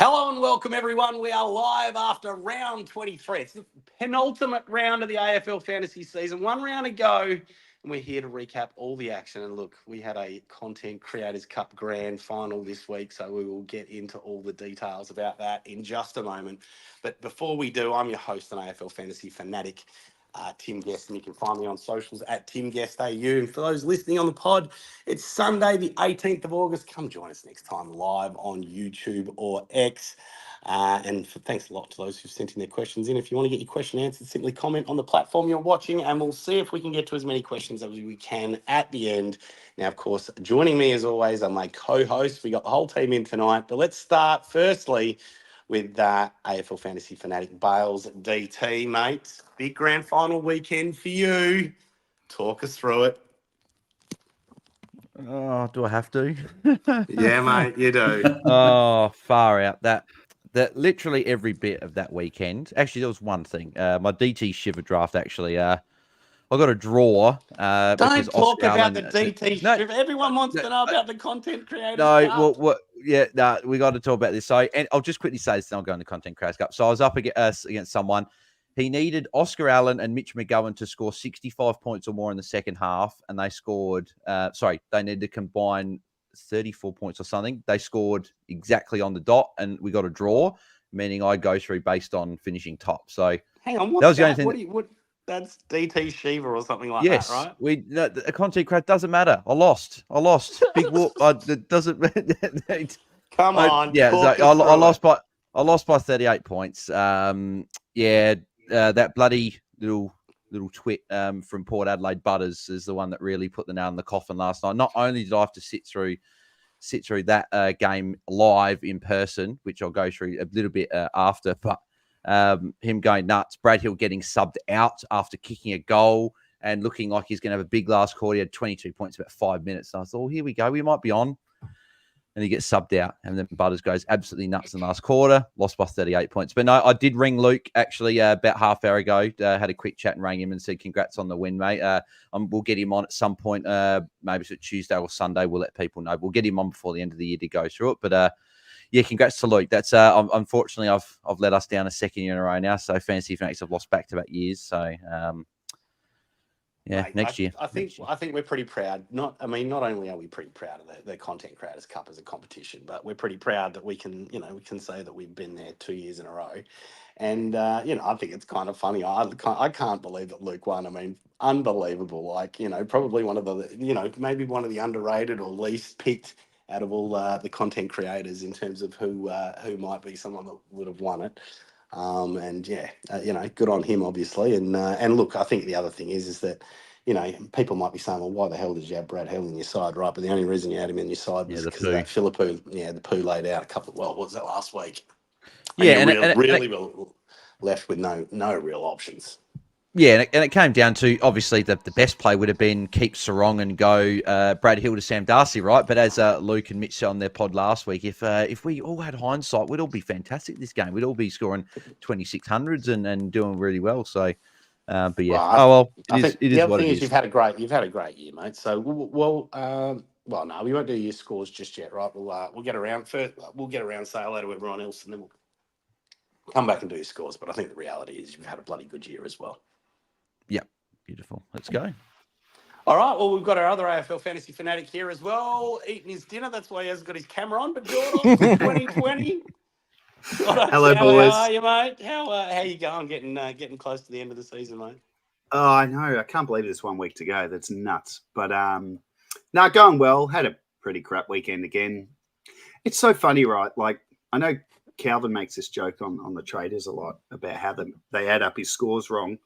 Hello and welcome, everyone. We are live after round 23. It's the penultimate round of the AFL Fantasy season. One round to go, and we're here to recap all the action. And look, we had a Content Creators Cup Grand Final this week, so we will get into all the details about that in just a moment. But before we do, I'm your host and AFL Fantasy Fanatic, Tim Guest, and you can find me on socials at TimGuestAU. And for those listening on the pod, it's Sunday, the 18th of August. Come join us next time live on YouTube or X. Thanks a lot to those who've sent in their questions in. If you want to get your question answered, simply comment on the platform you're watching, and we'll see if we can get to as many questions as we can at the end. Now, of course, joining me as always are my co-hosts. We got the whole team in tonight, but let's start firstly with AFL Fantasy Fanatic Bales DT, mate. Big grand final weekend for you. Talk us through it. Oh, do I have to? Yeah, mate, you do. Oh, far out. That literally every bit of that weekend. Actually, there was one thing. My DT Shiver draft, actually. I got a draw. Don't talk Oscar about Allen, the DT no, Shiver. Everyone wants to know about the Content Creators No, Cup. we got to talk about this. So, and I'll just quickly say this, then I'll go into Content Creators Cup. So I was up against someone. He needed Oscar Allen and Mitch McGowan to score 65 points or more in the second half, and they scored. They needed to combine 34 points or something. They scored exactly on the dot, and we got a draw, meaning I go through based on finishing top. So, hang on, what's that was the that? only thing. That's DT Shiva or something like Yes, that, right? a Content Creator doesn't matter. I lost. Big whoop. It doesn't. Come on, I talk us I lost by 38 points. That bloody little twit from Port Adelaide Butters is the one that really put the nail in the coffin last night. Not only did I have to sit through that game live in person, which I'll go through a little bit after, but him going nuts. Brad Hill getting subbed out after kicking a goal and looking like he's going to have a big last quarter. He had 22 points, about 5 minutes. And I thought, here we go. We might be on. And he gets subbed out. And then Butters goes absolutely nuts in the last quarter. Lost by 38 points. But no, I did ring Luke actually about half hour ago. Had a quick chat and rang him and said, congrats on the win, mate. We'll get him on at some point. Maybe it's Tuesday or Sunday. We'll let people know. We'll get him on before the end of the year to go through it. But congrats to Luke. That's unfortunately I've let us down a second year in a row now. So Fantasy Fanatics have lost back-to-back years. So Mate, next year. I think we're pretty proud. Not only are we pretty proud of the Content Creators Cup as a competition, but we're pretty proud that we can say that we've been there 2 years in a row. And I think it's kind of funny. I can't believe that Luke won. I mean, unbelievable. Like, probably one of the maybe one of the underrated or least picked out of all the content creators in terms of who might be someone that would have won it. Good on him, obviously. And look, I think the other thing is that, people might be saying, well, why the hell did you have Brad Hill in your side, right? But the only reason you had him in your side was because of that Philippou, the poo laid out what was that last week? And really left with no real options. Yeah, and it came down to, obviously, the best play would have been keep Sarong and go Brad Hill to Sam Darcy, right? But as Luke and Mitch said on their pod last week, if we all had hindsight, we'd all be fantastic this game. We'd all be scoring 2600s and doing really well. So, but yeah. It is what it is. You've had a great year, mate. So, no, we won't do your scores just yet, right? We'll get around first. We'll get around, say hello to everyone else, and then we'll come back and do your scores. But I think the reality is you've had a bloody good year as well. Yeah, beautiful. Let's go. All right, well, we've got our other AFL Fantasy Fanatic here as well, eating his dinner. That's why he hasn't got his camera on. But Jordox, 2020. Hello, boys. How are you, mate? How you going? Getting close to the end of the season, mate. Oh, I know. I can't believe there's 1 week to go. That's nuts. But going well. Had a pretty crap weekend again. It's so funny, right? Like, I know Calvin makes this joke on the traders a lot about how they add up his scores wrong.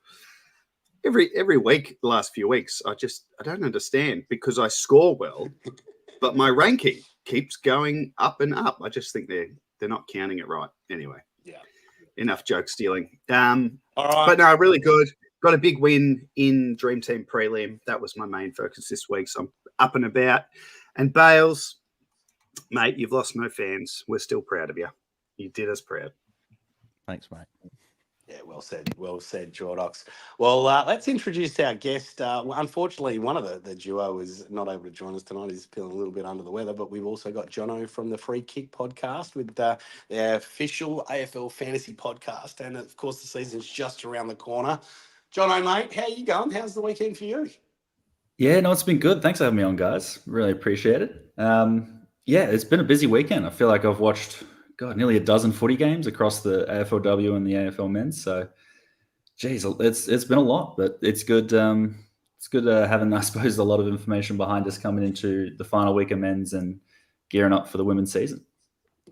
Every week, the last few weeks, I don't understand because I score well, but my ranking keeps going up and up. I just think they're not counting it right. Anyway, yeah, enough joke stealing. All right, but no, really good. Got a big win in Dream Team Prelim. That was my main focus this week, so I'm up and about. And Bales, mate, you've lost no fans. We're still proud of you. You did us proud. Thanks, mate. Yeah, well said, Jordox. Well, let's introduce our guest. Unfortunately, one of the duo is not able to join us tonight. He's feeling a little bit under the weather, but we've also got Jono from the Free Kick podcast with their official AFL Fantasy podcast. And, of course, the season's just around the corner. Jono, mate, how you going? How's the weekend for you? Yeah, no, it's been good. Thanks for having me on, guys. Really appreciate it. Yeah, it's been a busy weekend. I feel like I've watched, nearly a dozen footy games across the AFLW and the AFL men's. So, geez, it's been a lot, but it's good. It's good having, I suppose, a lot of information behind us coming into the final week of men's and gearing up for the women's season.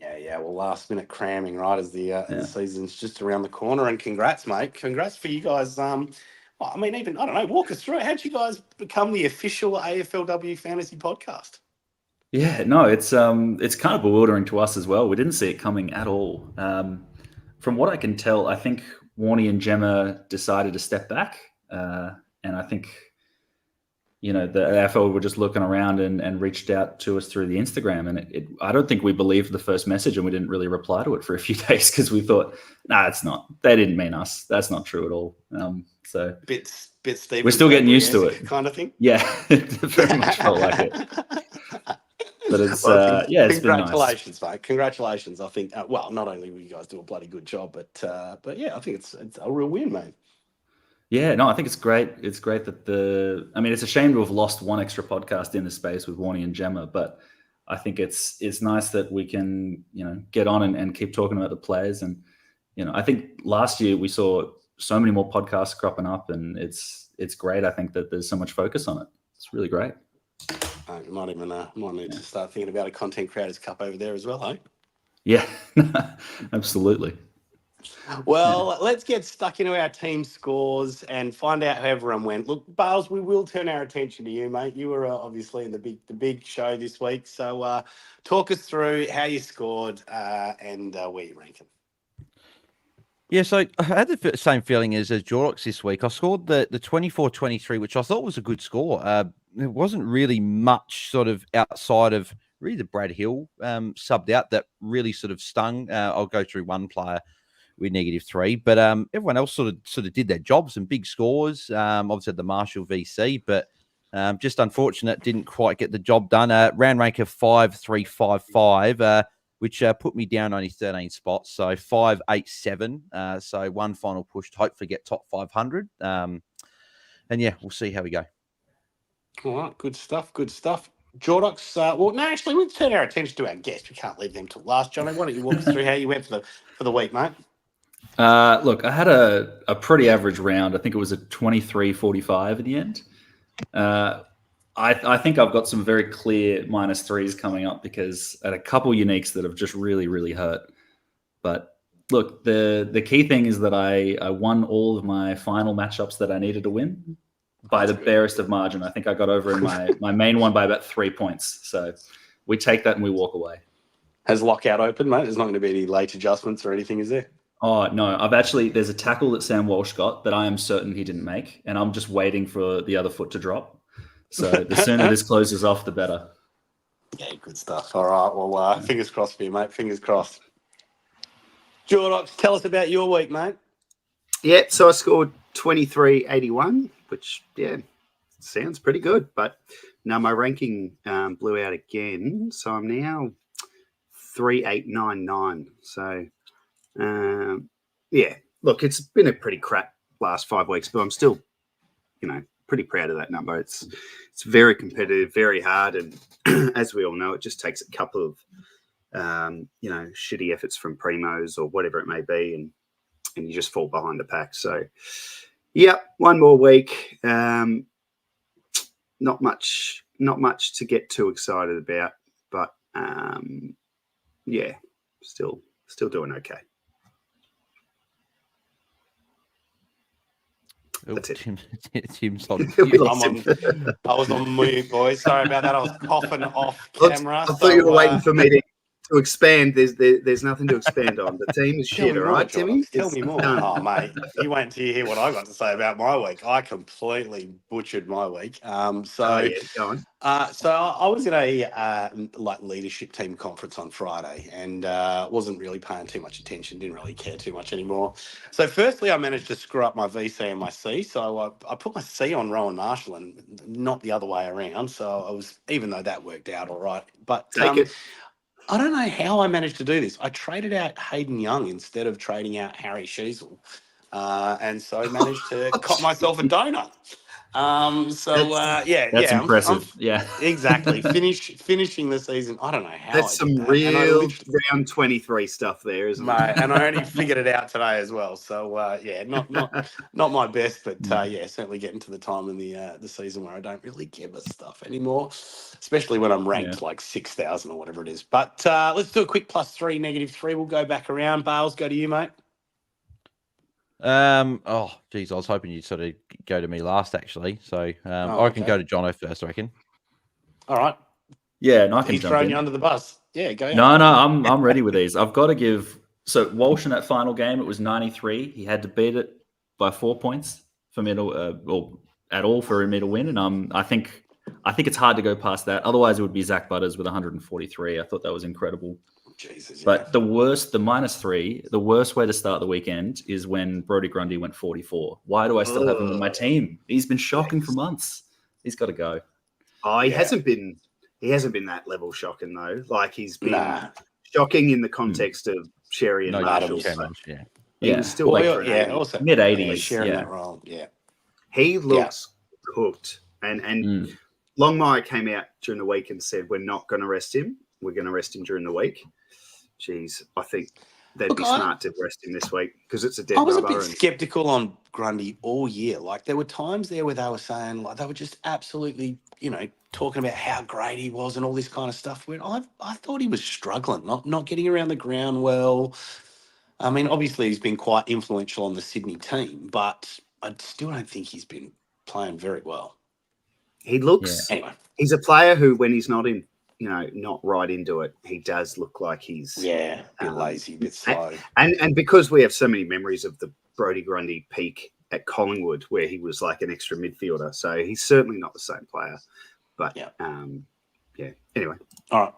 Yeah. Well, last minute cramming, right, as the season's just around the corner. And congrats, mate. Congrats for you guys. I mean, even, I don't know, walk us through it. How'd you guys become the official AFLW fantasy podcast? Yeah, no, it's kind of bewildering to us as well. We didn't see it coming at all. From what I can tell, I think Warnie and Gemma decided to step back. And I think, the AFL were just looking around and reached out to us through the Instagram. And I don't think we believed the first message, and we didn't really reply to it for a few days because we thought, it's not. They didn't mean us. That's not true at all. So bit Steve. We're still getting used to it, kind of thing. Yeah, it very much felt like it. But it's it's been nice. Congratulations, mate. Congratulations. I think not only will you guys do a bloody good job, but yeah, I think it's a real win, mate. Yeah, no, I think it's great. It's great that it's a shame to have lost one extra podcast in the space with Warnie and Gemma, but I think it's nice that we can, get on and keep talking about the players. And, I think last year we saw so many more podcasts cropping up, and it's great. I think that there's so much focus on it. It's really great. You might need to start thinking about a Content Creators Cup over there as well, hey? Yeah, absolutely. Well, let's get stuck into our team scores and find out how everyone went. Look, Bales, we will turn our attention to you, mate. You were obviously in the big show this week, so talk us through how you scored and where you're ranking. Yeah, so I had the same feeling as Jordox this week. I scored the 24-23, which I thought was a good score. There wasn't really much sort of outside of really the Brad Hill subbed out that really sort of stung. I'll go through one player with -3, but everyone else sort of did their jobs and big scores. Obviously had the Marshall VC, but just unfortunate, didn't quite get the job done. Round rank of 5-3-5-5, which put me down only 13 spots, so 5-8-7. So one final push to hopefully get top 500. And yeah, we'll see how we go. All right, good stuff. Jordox, actually, we'll turn our attention to our guest. We can't leave them till last. Johnny, why don't you walk us through how you went for the week, mate? Look, I had a pretty average round. I think it was a 23-45 at the end. I think I've got some very clear -3s coming up because I had a couple uniques that have just really, really hurt. But look, the key thing is that I won all of my final matchups that I needed to win by the barest of margin. I think I got over in my main one by about 3 points. So we take that and we walk away. Has lockout open, mate? There's not going to be any late adjustments or anything, is there? Oh, no. There's a tackle that Sam Walsh got that I am certain he didn't make, and I'm just waiting for the other foot to drop. So the sooner this closes off, the better. Yeah, good stuff. All right. Well, fingers crossed for you, mate. Fingers crossed. Jordox, tell us about your week, mate. Yeah, so I scored 23-81, which, sounds pretty good. But now my ranking blew out again. So I'm now 3-8-9-9. So, look, it's been a pretty crap last 5 weeks, but I'm still, pretty proud of that number. It's very competitive, very hard. And as we all know, it just takes a couple of, shitty efforts from primos or whatever it may be. And you just fall behind the pack. So, one more week. Not much to get too excited about, but still doing okay. That's it. Tim's on. I was on mute, boys. Sorry about that. I was coughing off camera. I thought you were waiting for me to to expand. There's nothing to expand on. The team is Tell shit, me all more, right, Timmy? Jordox. Tell It's me more. done. Oh, mate, you wait until you hear what I got to say about my week. I completely butchered my week. Oh, yeah, go on. So I was in a leadership team conference on Friday, and wasn't really paying too much attention. Didn't really care too much anymore. So firstly, I managed to screw up my VC and my C. So I put my C on Rowan Marshall and not the other way around. So I was, even though that worked out all right, but Take it. I don't know how I managed to do this. I traded out Hayden Young instead of trading out Harry Sheasel. And so I managed to cop myself a donut. That's I'm impressive. Yeah. exactly. Finishing the season. I don't know how That's I did some that. And I real round 23 stuff there, isn't mate, it? and I only figured it out today as well. So not my best, but certainly getting to the time in the season where I don't really give a stuff anymore, especially when I'm ranked like 6,000 or whatever it is. But let's do a quick +3, -3. We'll go back around. Bales, go to you, mate. Oh, geez, I was hoping you'd sort of go to me last, actually. So I can go to Jono first, I reckon. All right. Yeah, and I can He's jump thrown in. you under the bus. Yeah, go. No, I'm ready with these. I've got to give. So Walsh in that final game, it was 93. He had to beat it by 4 points for me to, or at all for me to win. And I think it's hard to go past that. Otherwise, it would be Zach Butters with 143. I thought that was incredible. Jesus, but the -3, the worst way to start the weekend is when Brodie Grundy went 44. Why do I still have him in my team? He's been shocking for months. He's got to go. Oh, he hasn't been that level shocking though. Like he's been shocking in the context of Sherry and Marshall. Yeah. He was still also mid-80s. sharing that role. Yeah. He looks cooked. And Longmire came out during the week and said, we're not going to rest him. We're going to rest him during the week. Jeez, I think they'd be smart to rest him this week because it's a dead rubber. I was a bit skeptical on Grundy all year. Like there were times there where they were saying, like they were just absolutely, talking about how great he was and all this kind of stuff. When I thought he was struggling, not getting around the ground well. I mean, obviously he's been quite influential on the Sydney team, but I still don't think he's been playing very well. He looks. Anyway, he's a player who, when he's not in, not right into it, he does look like he's a bit lazy, a bit slow. And because we have so many memories of the Brodie Grundy peak at Collingwood, where he was like an extra midfielder, so he's certainly not the same player. But anyway, all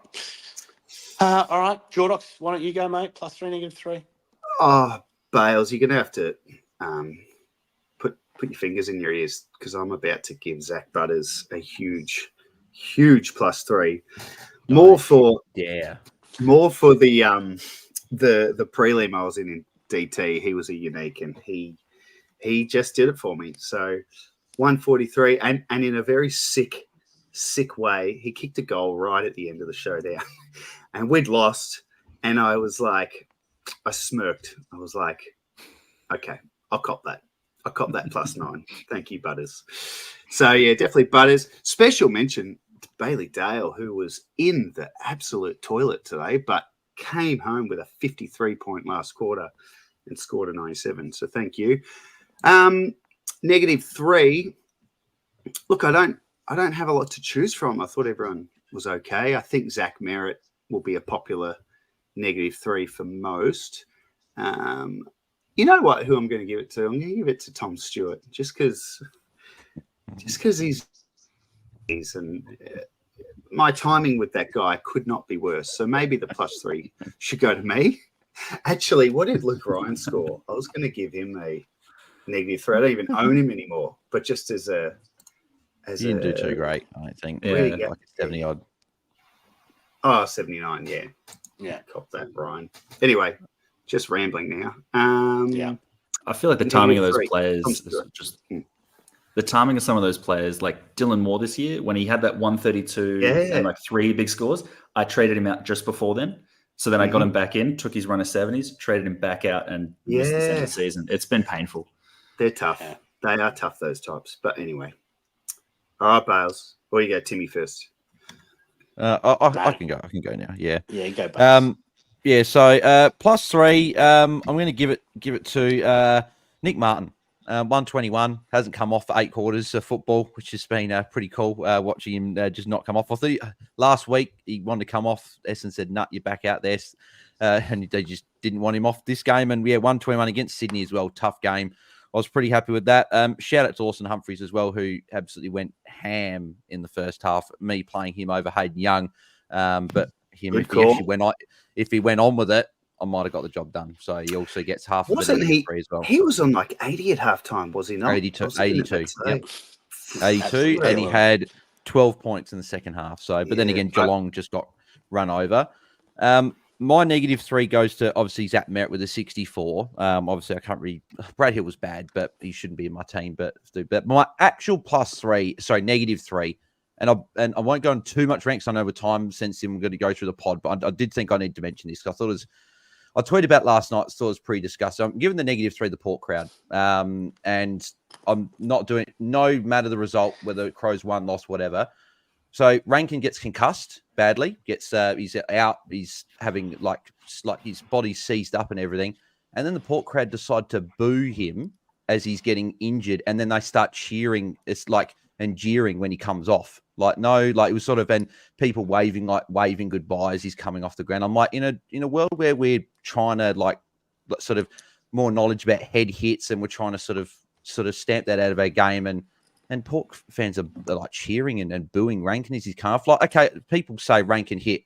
right, Jordox, why don't you go, mate? +3, -3. Oh, Bales, you're gonna have to put your fingers in your ears because I'm about to give Zach Butters a huge +3. More for the prelim I was in DT. He was a unique and he just did it for me. So 143 and in a very sick way, he kicked a goal right at the end of the showdown and we'd lost. And I was like, I smirked. I was like, okay, I'll cop that. I cop that +9. Thank you, Butters. So yeah, definitely Butters. Special mention to Bailey Dale, who was in the absolute toilet today, but came home with a 53-point last quarter and scored a 97. So thank you. -3. Look, I don't have a lot to choose from. I thought everyone was okay. I think Zach Merritt will be a popular -3 for most. You know what? Who I'm going to give it to? I'm going to give it to Tom Stewart, just because he's and my timing with that guy could not be worse. So maybe the +3 should go to me. Actually, what did Luke Ryan score? I was going to give him a -3. I don't even own him anymore, but just as he didn't do too great, I don't think. Really, like 70 odd. Oh, 79, yeah. Cop that, Brian. Anyway, just rambling now. I feel like the timing of those players is just the timing of some of those players, like Dylan Moore this year, when he had that 132 and like 3 big scores, I traded him out just before then. So then I got him back in, took his run of 70s, traded him back out, and missed the second season. It's been painful. They're tough. Yeah. They are tough, those types. But anyway. All right, Bales. Where you go, Timmy first? I can go. I can go now. Yeah. Yeah, go back. So +3. I'm going to give it to Nick Martin. 121, hasn't come off for 8 quarters of football, which has been pretty cool watching him just not come off. I thought last week he wanted to come off. Essendon said, "Nut, you're back out there." And they just didn't want him off this game. And 121 against Sydney as well. Tough game. I was pretty happy with that. Shout out to Lawson Humphries as well, who absolutely went ham in the first half. Me playing him over Hayden Young. But him, if he went on with it, I might have got the job done. So he also gets half of it as well. He was on like 80 at halftime, was he not? 82. Yep. 82, Absolutely. and he had 12 points in the second half. So, but then again, Geelong just got run over. My -3 goes to obviously Zach Merritt with a 64. Obviously, I can't really. Brad Hill was bad, but he shouldn't be in my team. But my actual -3, and I won't go into too much ranks. I know with time sensitive, I'm going to go through the pod, but I did think I need to mention this because I thought it was. I tweeted about last night. Thought it was pretty disgusting. I'm giving the -3 the Port crowd, and I'm not doing no matter the result, whether Crows won, lost, whatever. So Rankin gets concussed badly, he's out, he's having like his body's seized up and everything. And then the Port crowd decide to boo him as he's getting injured. And then they start cheering, and jeering when he comes off. It was sort of, and people waving goodbye as he's coming off the ground. I'm like, in a world where we're trying to sort of more knowledge about head hits and we're trying to sort of stamp that out of our game, and Port fans are like cheering and booing Rankin as he's come off. Like, okay, people say Rankin hit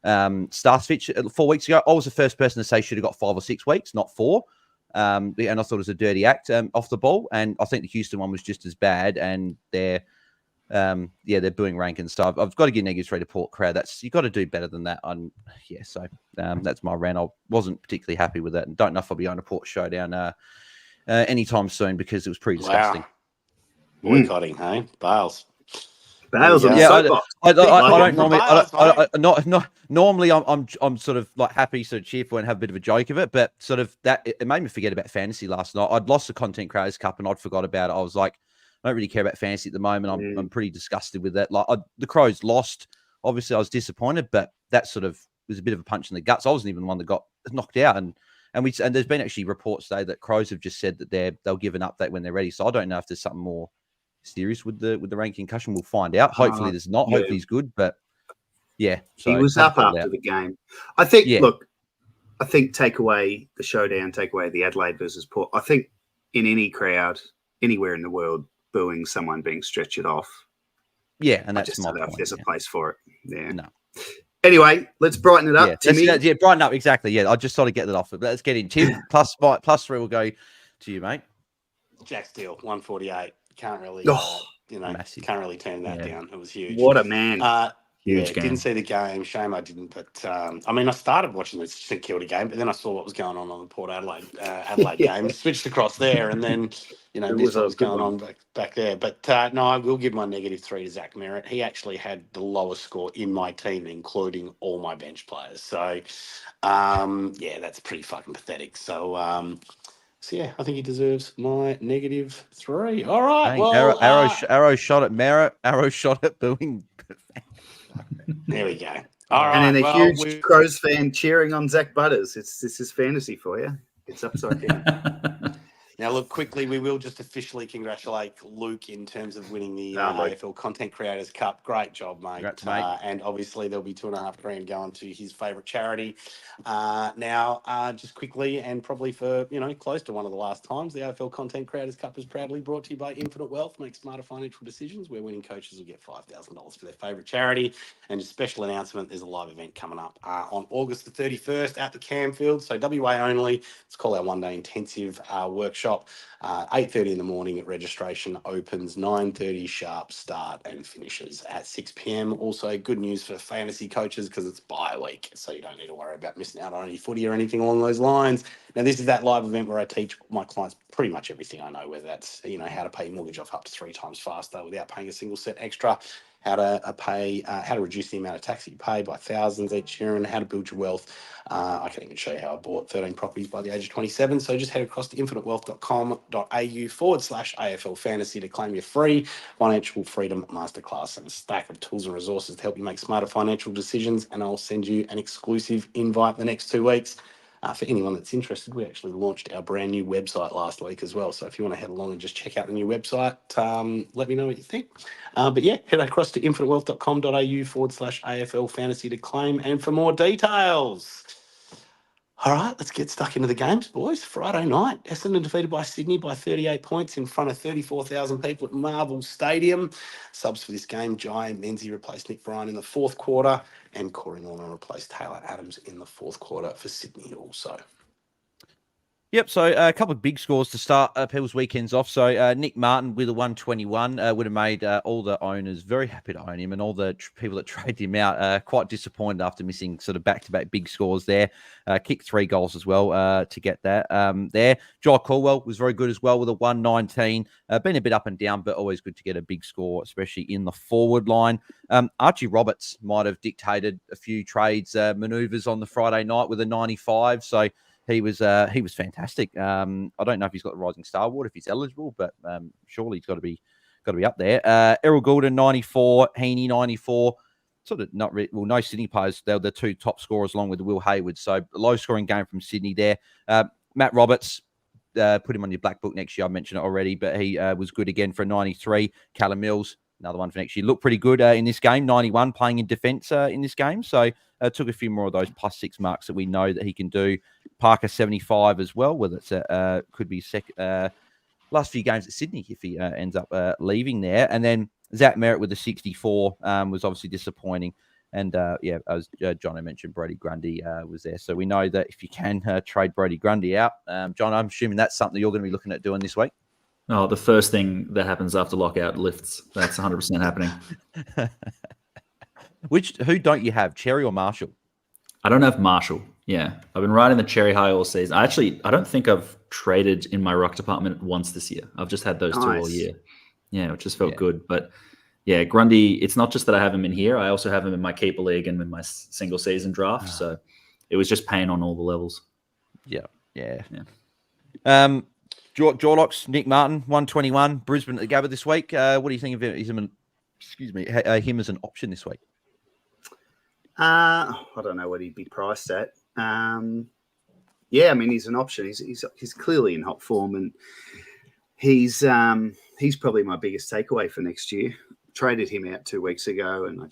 Starfitch 4 weeks ago. I was the first person to say should have got 5 or 6 weeks, not 4. And I thought it was a dirty act off the ball. And I think the Houston one was just as bad. And they're booing Rankin. So I've got to give -3 to Port crowd. You've got to do better than that. So that's my rant. I wasn't particularly happy with that, and don't know if I'll be on a Port showdown anytime soon because it was pretty disgusting. Wow. Boycotting, hey? Bales. Bales on the Yeah, soapbox. I don't Bales, normally. Normally, I'm sort of like happy, sort of cheerful, and have a bit of a joke of it. But sort of that it made me forget about fantasy last night. I'd lost the Content Creators Cup and I'd forgot about it. I was like, I don't really care about fantasy at the moment. I'm pretty disgusted with that. The Crows lost. Obviously, I was disappointed, but that sort of was a bit of a punch in the guts. I wasn't even the one that got knocked out, and there's been actually reports today that Crows have just said that they'll give an update when they're ready. So I don't know if there's something more serious with the ranking concussion. We'll find out. Hopefully there's not. Yeah. Hopefully he's good, but yeah. So he was up after the game. I think. Yeah. Look, I think take away the showdown, take away the Adelaide versus Port. I think in any crowd, anywhere in the world, booing someone being stretchered off. Yeah, and that's I just my don't know point, if there's a place for it. Yeah. No. Anyway, let's brighten it up. Timmy. Brighten up. Exactly. Yeah, I just sort of get that off. But let's get in. Tim, +3 will go to you, mate. Jack Steele, 148. Can't really, massive. Can't really turn that down. It was huge. What a man. Huge game. Didn't see the game. Shame I didn't. But I started watching the St Kilda game, but then I saw what was going on the Port Adelaide game. Switched across there, and then this was going on back there. But no, I will give my -3 to Zach Merritt. He actually had the lowest score in my team, including all my bench players. So that's pretty fucking pathetic. So I think he deserves my -3. All right. Well, arrow shot at Merritt. Arrow shot at booing. There we go. All right. And then a huge Crows fan cheering on Zach Butters. This is fantasy for you. It's upside down. Now, look, quickly, we will just officially congratulate Luke in terms of winning the AFL Content Creators Cup. Great job, mate. Congrats, mate. And obviously, there'll be $2,500 going to his favourite charity. Just quickly, and probably for, close to one of the last times, the AFL Content Creators Cup is proudly brought to you by Infinite Wealth. Make smarter financial decisions where winning coaches will get $5,000 for their favourite charity. And a special announcement, there's a live event coming up on August the 31st at the Camfield. So WA only. Let's call our one-day intensive workshop. 8:30 in the morning at registration opens, 9:30 sharp start and finishes at 6 p.m. Also, good news for fantasy coaches because it's bye week, so you don't need to worry about missing out on any footy or anything along those lines. Now, this is that live event where I teach my clients pretty much everything I know, whether that's how to pay your mortgage off up to 3 times faster without paying a single cent extra, how to reduce the amount of tax that you pay by thousands each year, and how to build your wealth. I can even show you how I bought 13 properties by the age of 27. So just head across to infinitewealth.com.au/AFL Fantasy to claim your free financial freedom masterclass and a stack of tools and resources to help you make smarter financial decisions. And I'll send you an exclusive invite the next 2 weeks. For anyone that's interested, we actually launched our brand new website last week as well. So if you want to head along and just check out the new website, let me know what you think. But yeah, head across to infinitewealth.com.au/AFL fantasy to claim and for more details. All right, let's get stuck into the games, boys. Friday night, Essendon defeated by Sydney by 38 points in front of 34,000 people at Marvel Stadium. Subs for this game, Jai Menzies replaced Nick Bryan in the fourth quarter, and Corey Norman replaced Taylor Adams in the fourth quarter for Sydney also. Yep, so a couple of big scores to start people's weekends off. So Nick Martin with a 121 would have made all the owners very happy to own him, and all the people that traded him out quite disappointed after missing sort of back-to-back big scores there. Kicked 3 goals as well to get that there. Jai Caldwell was very good as well with a 119. Been a bit up and down, but always good to get a big score, especially in the forward line. Archie Roberts might have dictated a few trades manoeuvres on the Friday night with a 95, so he was fantastic. I don't know if he's got the Rising Star Award, if he's eligible, but surely he's got to be up there. Errol Goulden 94, Heaney 94. Sort of not really, well, no Sydney players. They're the 2 top scorers along with Will Hayward. So a low scoring game from Sydney there. Matt Roberts, put him on your black book next year. I mentioned it already, but he was good again for a 93. Callum Mills, another one for next year, looked pretty good in this game. 91 playing in defence in this game. So took a few more of those +6 marks that we know that he can do. Parker 75 as well, whether it's could be last few games at Sydney if he ends up leaving there. And then Zach Merritt with the 64 was obviously disappointing. And as Jono mentioned, Brody Grundy was there. So we know that if you can trade Brody Grundy out, John, I'm assuming that's something you're going to be looking at doing this week. Oh, the first thing that happens after lockout lifts. That's 100% happening. Who don't you have, Cherry or Marshall? I don't have Marshall. Yeah, I've been riding the Cherry high all season. I don't think I've traded in my ruck department once this year. I've just had those 2 all year. Yeah, which just felt good. But yeah, Grundy, it's not just that I have him in here. I also have him in my keeper league and in my single season draft. So it was just pain on all the levels. Yeah. Jordox, Nick Martin, 121, Brisbane at the Gabba this week. What do you think of him as an option this week? I don't know what he'd be priced at. I mean, he's an option. He's clearly in hot form, and he's probably my biggest takeaway for next year. Traded him out 2 weeks ago, and I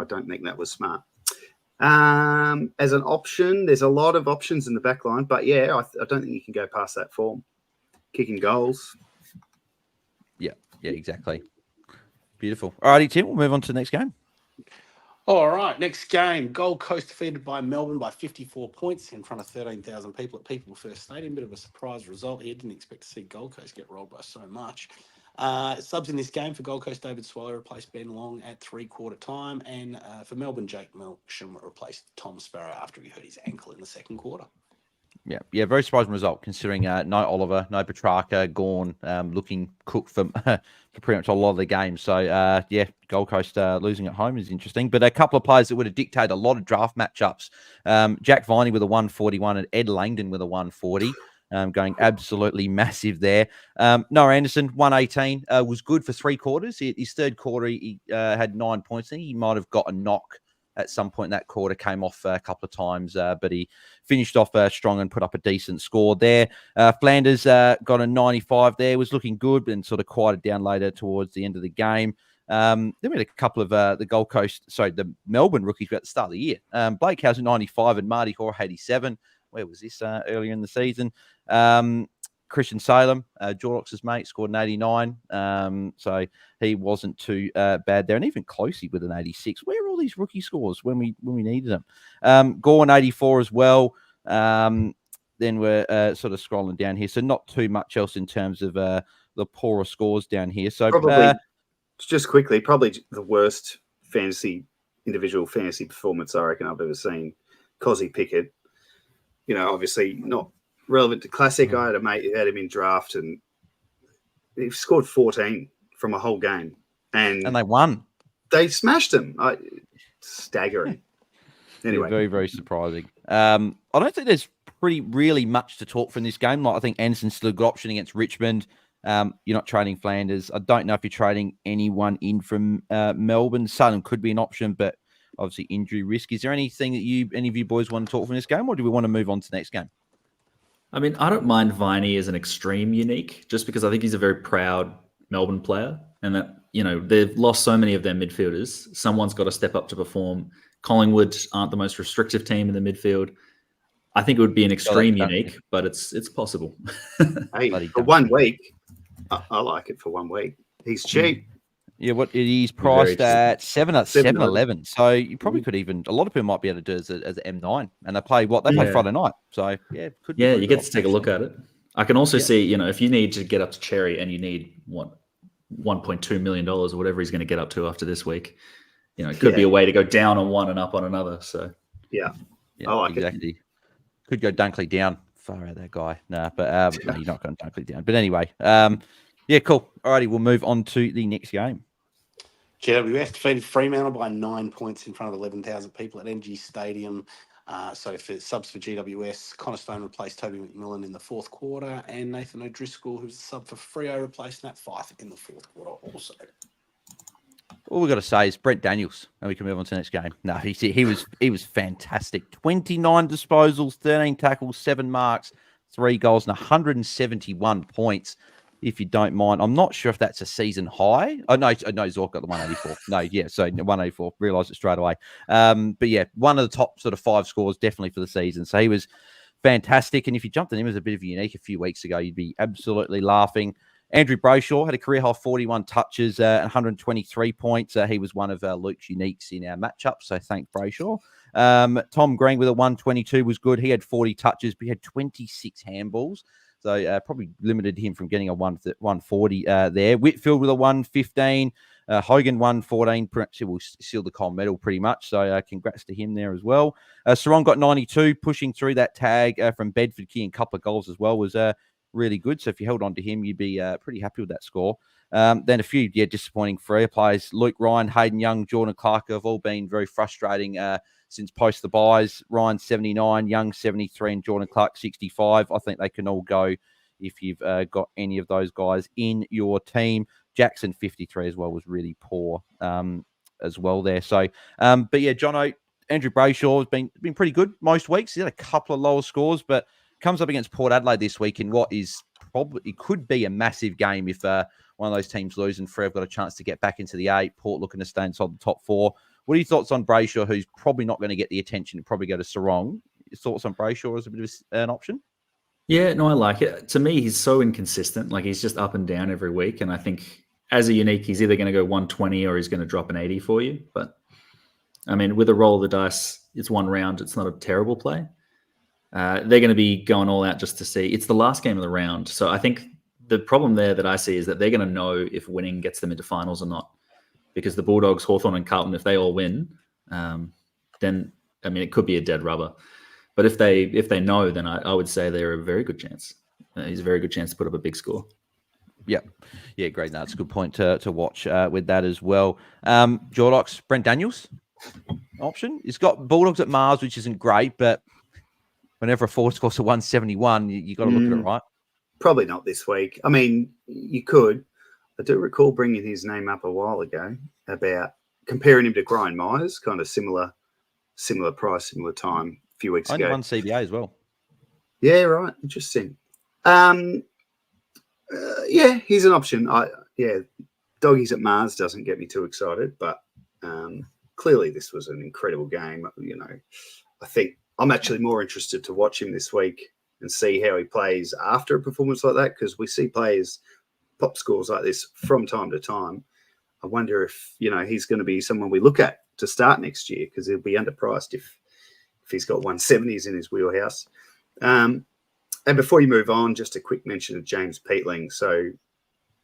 don't think that was smart. As an option, there's a lot of options in the back line, but I don't think you can go past that form. Kicking goals. Yeah, exactly. Beautiful. All righty, Tim, we'll move on to the next game. All right, next game. Gold Coast defeated by Melbourne by 54 points in front of 13,000 people at People First Stadium. Bit of a surprise result here. Didn't expect to see Gold Coast get rolled by so much. Subs in this game for Gold Coast, David Swallow replaced Ben Long at 3/4 time. And for Melbourne, Jake Melksham replaced Tom Sparrow after he hurt his ankle in the second quarter. Yeah, very surprising result considering no Oliver, no Petrarca, Gawn looking cooked for pretty much a lot of the games. So, Gold Coast losing at home is interesting. But a couple of players that would have dictated a lot of draft matchups. Jack Viney with a 141 and Ed Langdon with a 140. Going absolutely massive there. Noah Anderson, 118, was good for 3 quarters. His third quarter, he had 9 points. I think he might have got a knock at some point in that quarter, came off a couple of times, but he finished off strong and put up a decent score there. Flanders got a 95 there, was looking good and sort of quieted down later towards the end of the game. Then we had a couple of the Melbourne rookies at the start of the year. Blake Howes at 95 and Marty Hoare 87. Where was this earlier in the season? Christian Salem, Jordox's mate, scored an 89. So he wasn't too bad there. And even Closey with an 86. Where are all these rookie scores when we needed them? Gorn 84 as well. Then we're sort of scrolling down here. So not too much else in terms of the poorer scores down here. So probably, just quickly, probably the worst individual fantasy performance I reckon I've ever seen. Cozzy Pickett. Obviously not relevant to Classic. I had a mate who had him in draft, and he scored 14 from a whole game. And they won. They smashed him. Staggering. Anyway. Yeah, very, very surprising. I don't think there's really much to talk from this game. Like, I think Anderson's still a good option against Richmond. You're not trading Flanders. I don't know if you're trading anyone in from Melbourne. Salem could be an option, but obviously injury risk. Is there anything that any of you boys want to talk from this game, or do we want to move on to the next game? I mean, I don't mind Viney as an extreme unique, just because I think he's a very proud Melbourne player, and that, you know, they've lost so many of their midfielders. Someone's got to step up to perform. Collingwood aren't the most restrictive team in the midfield. I think it would be an extreme unique, but it's possible. Hey, for 1 week, I like it for 1 week. He's cheap. Yeah, what it is priced at 7.11. So you probably Mm. could even, a lot of people might be able to do it as an M9, and they play Friday night. So yeah, could be you get to take a look at it. I can also see, you know, if you need to get up to Cherry and you need $1.2 million or whatever he's going to get up to after this week, you know, it could be a way to go down on one and up on another. So yeah, I like exactly. Could go Dunkley down. Far out that guy. Nah, but no, you're not going Dunkley down. But anyway, yeah, cool. Alrighty, we'll move on to the next game. GWS defeated Fremantle by 9 points in front of 11,000 people at NG Stadium. So for subs for GWS, Connor Stone replaced Toby McMillan in the fourth quarter, and Nathan O'Driscoll, who's a sub for Freo, replaced Nat Fife in the fourth quarter also. All we've got to say is Brent Daniels, and we can move on to the next game. No, he was fantastic. 29 disposals, 13 tackles, 7 marks, 3 goals, and 171 points. If you don't mind, I'm not sure if that's a season high. Oh, no, Zork got the 184. No, yeah, so 184. Realised it straight away. But yeah, one of the top sort of 5 scores definitely for the season. So he was fantastic. And if you jumped on him as a bit of a unique a few weeks ago, you'd be absolutely laughing. Andrew Brayshaw had a career high 41 touches, 123 points. He was one of Luke's uniques in our matchup, so thank Brayshaw. Tom Green with a 122 was good. He had 40 touches, but he had 26 handballs. So probably limited him from getting a 140 there. Whitfield with a 115. Hogan 114. Perhaps he will seal the Coll medal pretty much. So congrats to him there as well. Sarong got 92, pushing through that tag from Bedford, keying a couple of goals as well. Was really good. So if you held on to him, you'd be pretty happy with that score. Then a few disappointing Freo players. Luke Ryan, Hayden Young, Jordan Clark have all been very frustrating since post the buys. Ryan 79, Young 73, and Jordan Clark 65. I think they can all go if you've got any of those guys in your team. Jackson 53 as well was really poor as well there. So, but yeah, Jono, Andrew Brayshaw has been pretty good most weeks. He had a couple of lower scores, but comes up against Port Adelaide this week in what is probably, it could be a massive game if one of those teams lose and Freo have got a chance to get back into the 8. Port looking to stay inside the top 4. What are your thoughts on Brayshaw, who's probably not going to get the attention and probably go to Sarong? Your thoughts on Brayshaw as a bit of an option? Yeah, no, I like it. To me, he's so inconsistent. Like, he's just up and down every week. And I think as a unique, he's either going to go 120 or he's going to drop an 80 for you. But, I mean, with a roll of the dice, it's one round. It's not a terrible play. They're going to be going all out just to see. It's the last game of the round. So I think the problem there that I see is that they're going to know if winning gets them into finals or not. Because the Bulldogs, Hawthorn and Carlton, if they all win, then, I mean, it could be a dead rubber. But if they know, then I would say they're a very good chance. He's a very good chance to put up a big score. Yeah, great. That's a good point to watch with that as well. Jordox, Brent Daniels option. He's got Bulldogs at Mars, which isn't great, but whenever a forward scores to 171, you got to look at it, right? Probably not this week. I mean, you could. I do recall bringing his name up a while ago about comparing him to Brian Myers, kind of similar price, similar time a few weeks ago. Only one CBA as well. Yeah, right. Interesting. Yeah, he's an option. Doggies at Mars doesn't get me too excited, but clearly this was an incredible game. You know, I think I'm actually more interested to watch him this week and see how he plays after a performance like that, because we see players pop scores like this from time to time. I wonder if, you know, he's going to be someone we look at to start next year, because he'll be underpriced if he's got 170s in his wheelhouse. And before you move on, just a quick mention of James Peatling. So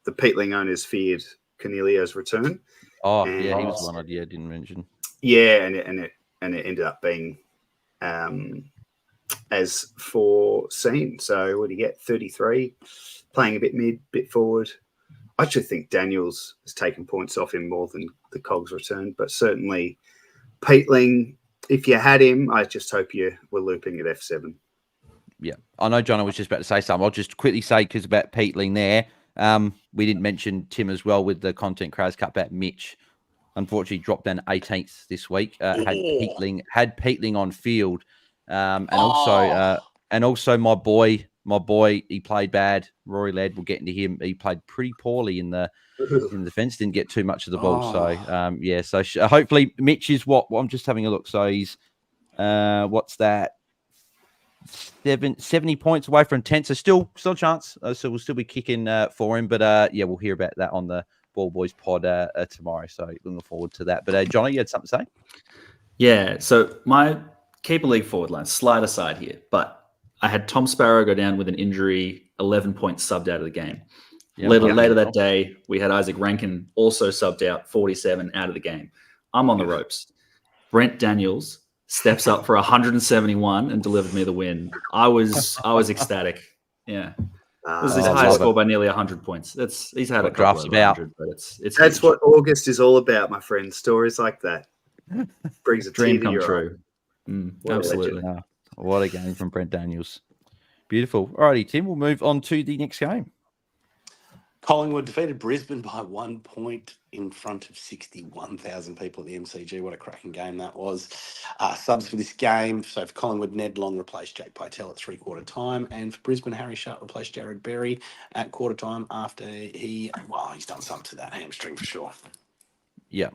the Peatling owners feared Cornelio's return. Oh, and, yeah, he was one I didn't mention. Yeah, and it ended up being as foreseen. So what do you get? 33, playing a bit mid, bit forward. I actually think Daniels has taken points off him more than the Cogs return, but certainly Peatling, if you had him, I just hope you were looping at F7. Yeah, I know John, I was just about to say something. I'll just quickly say, because about Peatling there, we didn't mention Tim as well with the content creators cut back Mitch. unfortunately dropped down 18th this week. Had Peatling on field, and also my boy, he played bad. Rory Ladd, we'll get into him. He played pretty poorly in the defense. Didn't get too much of the ball. So hopefully Mitch is what I'm just having a look. So he's what's that? 70 points away from 10, so still a chance. So we'll still be kicking for him. But yeah, we'll hear about that on the Ball Boys pod tomorrow. So looking forward to that. But Johnny, you had something to say? Yeah. So my keeper league forward line, slide aside here, but I had Tom Sparrow go down with an injury, 11 points subbed out of the game. Later that day, we had Isaac Rankin also subbed out, 47 out of the game. I'm on the ropes. Brent Daniels steps up for 171 and delivered me the win. I was ecstatic. Yeah. It was his highest score by nearly 100 points. He's had a couple of 100, but it's that's what August is all about, my friend. Stories like that brings a dream come true. Absolutely. What a game from Brent Daniels. Beautiful. Alrighty, Tim, we'll move on to the next game. Collingwood defeated Brisbane by 1 point in front of 61,000 people at the MCG. What a cracking game that was. Subs for this game. So for Collingwood, Ned Long replaced Jake Pytel at 3/4 time. And for Brisbane, Harry Sharp replaced Jared Berry at quarter time after he's done something to that hamstring for sure. Yeah.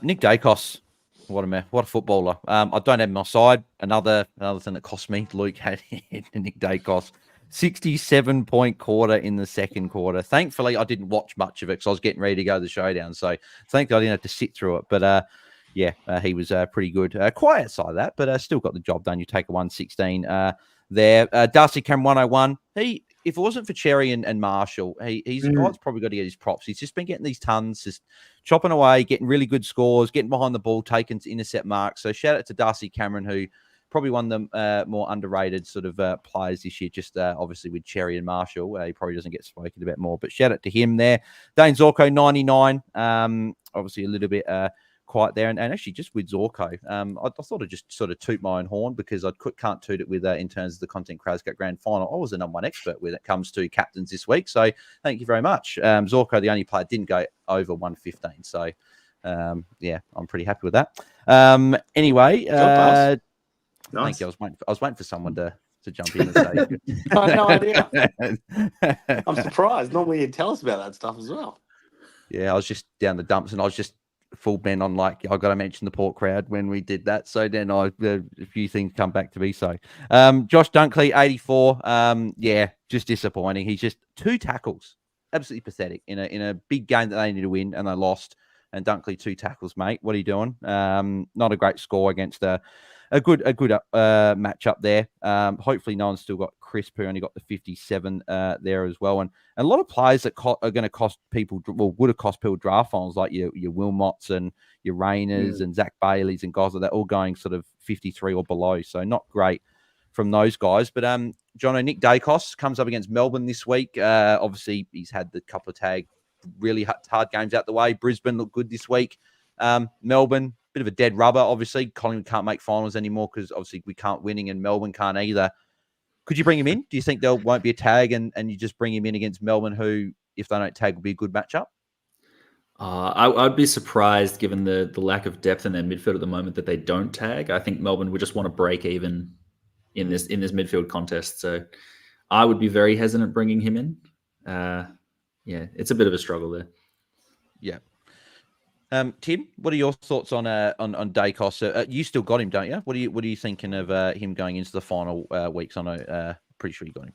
Nick Dacos. What a footballer. I don't have him on my side. Another thing that cost me. Luke had Nick Dacos. 67-point quarter in the second quarter. Thankfully, I didn't watch much of it because I was getting ready to go to the showdown. So thankfully, I didn't have to sit through it. But he was pretty good. Quiet side of that, but still got the job done. You take a 116 there. Darcy Cameron 101. If it wasn't for Cherry and Marshall, he's probably got to get his props. He's just been getting these tons, just chopping away, getting really good scores, getting behind the ball, taking to intercept marks. So shout out to Darcy Cameron, who probably one of the more underrated sort of players this year, just obviously with Cherry and Marshall. He probably doesn't get spoken about more, but shout out to him there. Dane Zorko, 99. Obviously a little bit quiet there. And actually just with Zorko, I thought I'd just sort of toot my own horn because I can't toot it with in terms of the Content Crowscut Grand Final. I was the number one expert when it comes to captains this week. So thank you very much. Zorko, the only player, didn't go over 115. So yeah, I'm pretty happy with that. Anyway, nice. Thank you. I was waiting for someone to jump in and say. I had no idea. I'm surprised. Normally you'd tell us about that stuff as well. Yeah, I was just down the dumps and I was just full bent on I've got to mention the Port crowd when we did that. So then a few things come back to me. So Josh Dunkley, 84. Yeah, just disappointing. He's just 2 tackles. Absolutely pathetic in a big game that they needed to win and they lost. And Dunkley, 2 tackles, mate. What are you doing? Not a great score against a good match up there. Hopefully no one's still got Crisp, who only got the 57 there as well. And a lot of players that are going to cost people, would have cost people draft finals, like your Wilmots and your Rayners and Zach Baileys and guys like that, all going sort of 53 or below. So not great from those guys. But Jono, Nick Dacos comes up against Melbourne this week. Obviously, he's had the couple of really hard games out the way. Brisbane looked good this week. Melbourne, bit of a dead rubber, obviously. Collingwood can't make finals anymore because obviously we can't winning and Melbourne can't either. Could you bring him in? Do you think there won't be a tag and you just bring him in against Melbourne, who, if they don't tag, will be a good matchup? I'd be surprised, given the lack of depth in their midfield at the moment, that they don't tag. I think Melbourne would just want to break even in this midfield contest. So I would be very hesitant bringing him in. Yeah, it's a bit of a struggle there. Yeah. Tim, what are your thoughts on Dacos? You still got him, don't you? What are you thinking of him going into the final weeks? I know, pretty sure you got him.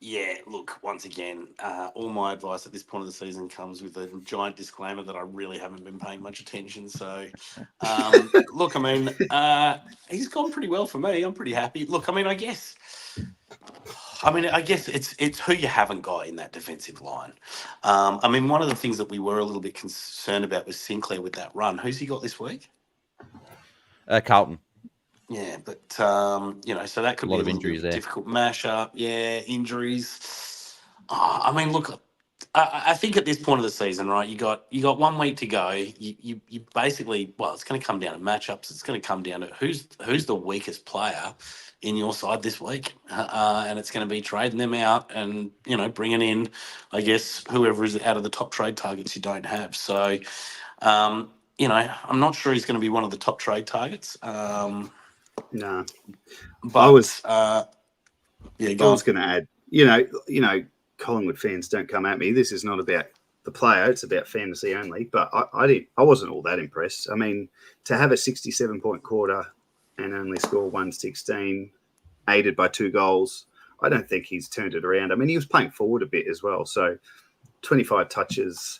Yeah, look, once again, all my advice at this point of the season comes with a giant disclaimer that I really haven't been paying much attention. So, look, I mean, he's gone pretty well for me. I'm pretty happy. Look, I guess it's who you haven't got in that defensive line. One of the things that we were a little bit concerned about was Sinclair with that run. Who's he got this week? Carlton. Yeah, but so that could be a lot of injuries there. Difficult mashup. Yeah, injuries. Look, I think at this point of the season, right? You got 1 week to go. You basically, it's going to come down to matchups. It's going to come down to who's the weakest player in your side this week, and it's going to be trading them out and bringing in, I guess, whoever is out of the top trade targets you don't have. So. You know, I'm not sure he's going to be one of the top trade targets. No. But I was yeah, go on. going to add, Collingwood fans, don't come at me. This is not about the player; it's about fantasy only. But I wasn't all that impressed. I mean, to have a 67-point quarter and only score 116, aided by 2 goals, I don't think he's turned it around. I mean, he was playing forward a bit as well. So 25 touches.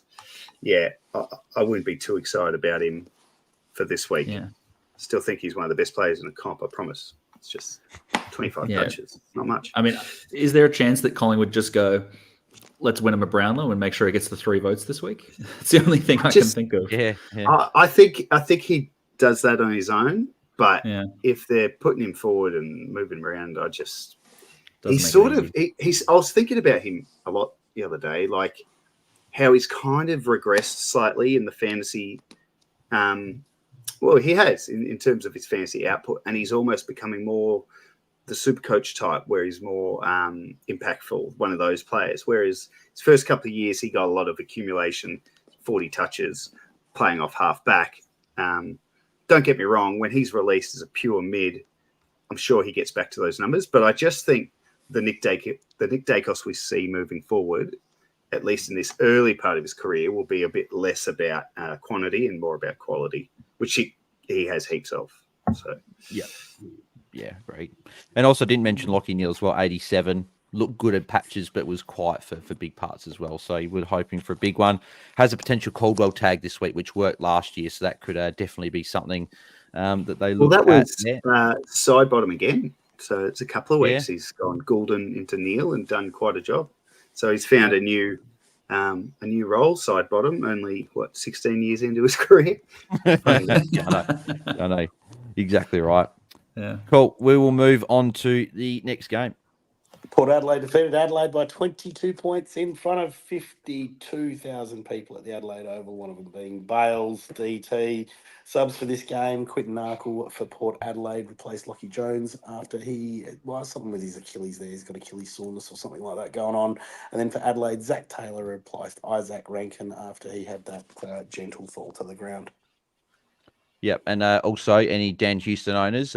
Yeah, I wouldn't be too excited about him for this week. Yeah. Still think he's one of the best players in the comp, I promise. It's just 25 touches, not much. I mean, is there a chance that Collingwood just go, let's win him a Brownlow and make sure he gets the 3 votes this week? It's the only thing I can think of. Yeah. I think he does that on his own, but if they're putting him forward and moving him around, I was thinking about him a lot the other day, like how he's kind of regressed slightly in the fantasy. Well, he has in terms of his fantasy output, and he's almost becoming more the super coach type, where he's more impactful, one of those players. Whereas his first couple of years, he got a lot of accumulation, 40 touches, playing off half back. Don't get me wrong, when he's released as a pure mid, I'm sure he gets back to those numbers. But I just think the Nick Dacos we see moving forward, at least in this early part of his career, will be a bit less about quantity and more about quality, which he has heaps of. So yeah, great. And also didn't mention Lockie Neal as well. 87 looked good at patches, but was quiet for big parts as well. So we're hoping for a big one. Has a potential Caldwell tag this week, which worked last year, so that could definitely be something that they look at. Well, that was side bottom again. So it's a couple of weeks. He's gone Goulden into Neal and done quite a job. So he's found a new role, side bottom, only 16 years into his career. I know. Exactly right. Yeah. Cool. We will move on to the next game. Port Adelaide defeated Adelaide by 22 points in front of 52,000 people at the Adelaide Oval, one of them being Bales, DT. Subs for this game, Quinton Narkle for Port Adelaide replaced Lockie Jones after something with his Achilles there. He's got Achilles soreness or something like that going on. And then for Adelaide, Zach Taylor replaced Isaac Rankin after he had that gentle fall to the ground. Yep, and also any Dan Houston owners,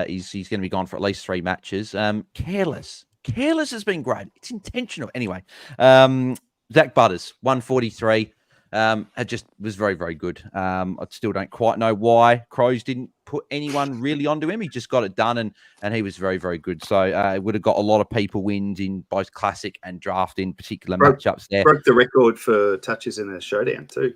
he's going to be gone for at least 3 matches. Careless has been great. It's intentional. Anyway, Zach Butters, 143, was very, very good. I still don't quite know why Crows didn't put anyone really onto him. He just got it done, and he was very, very good. So would have got a lot of people wins in both classic and draft in particular matchups there. Broke the record for touches in a showdown too.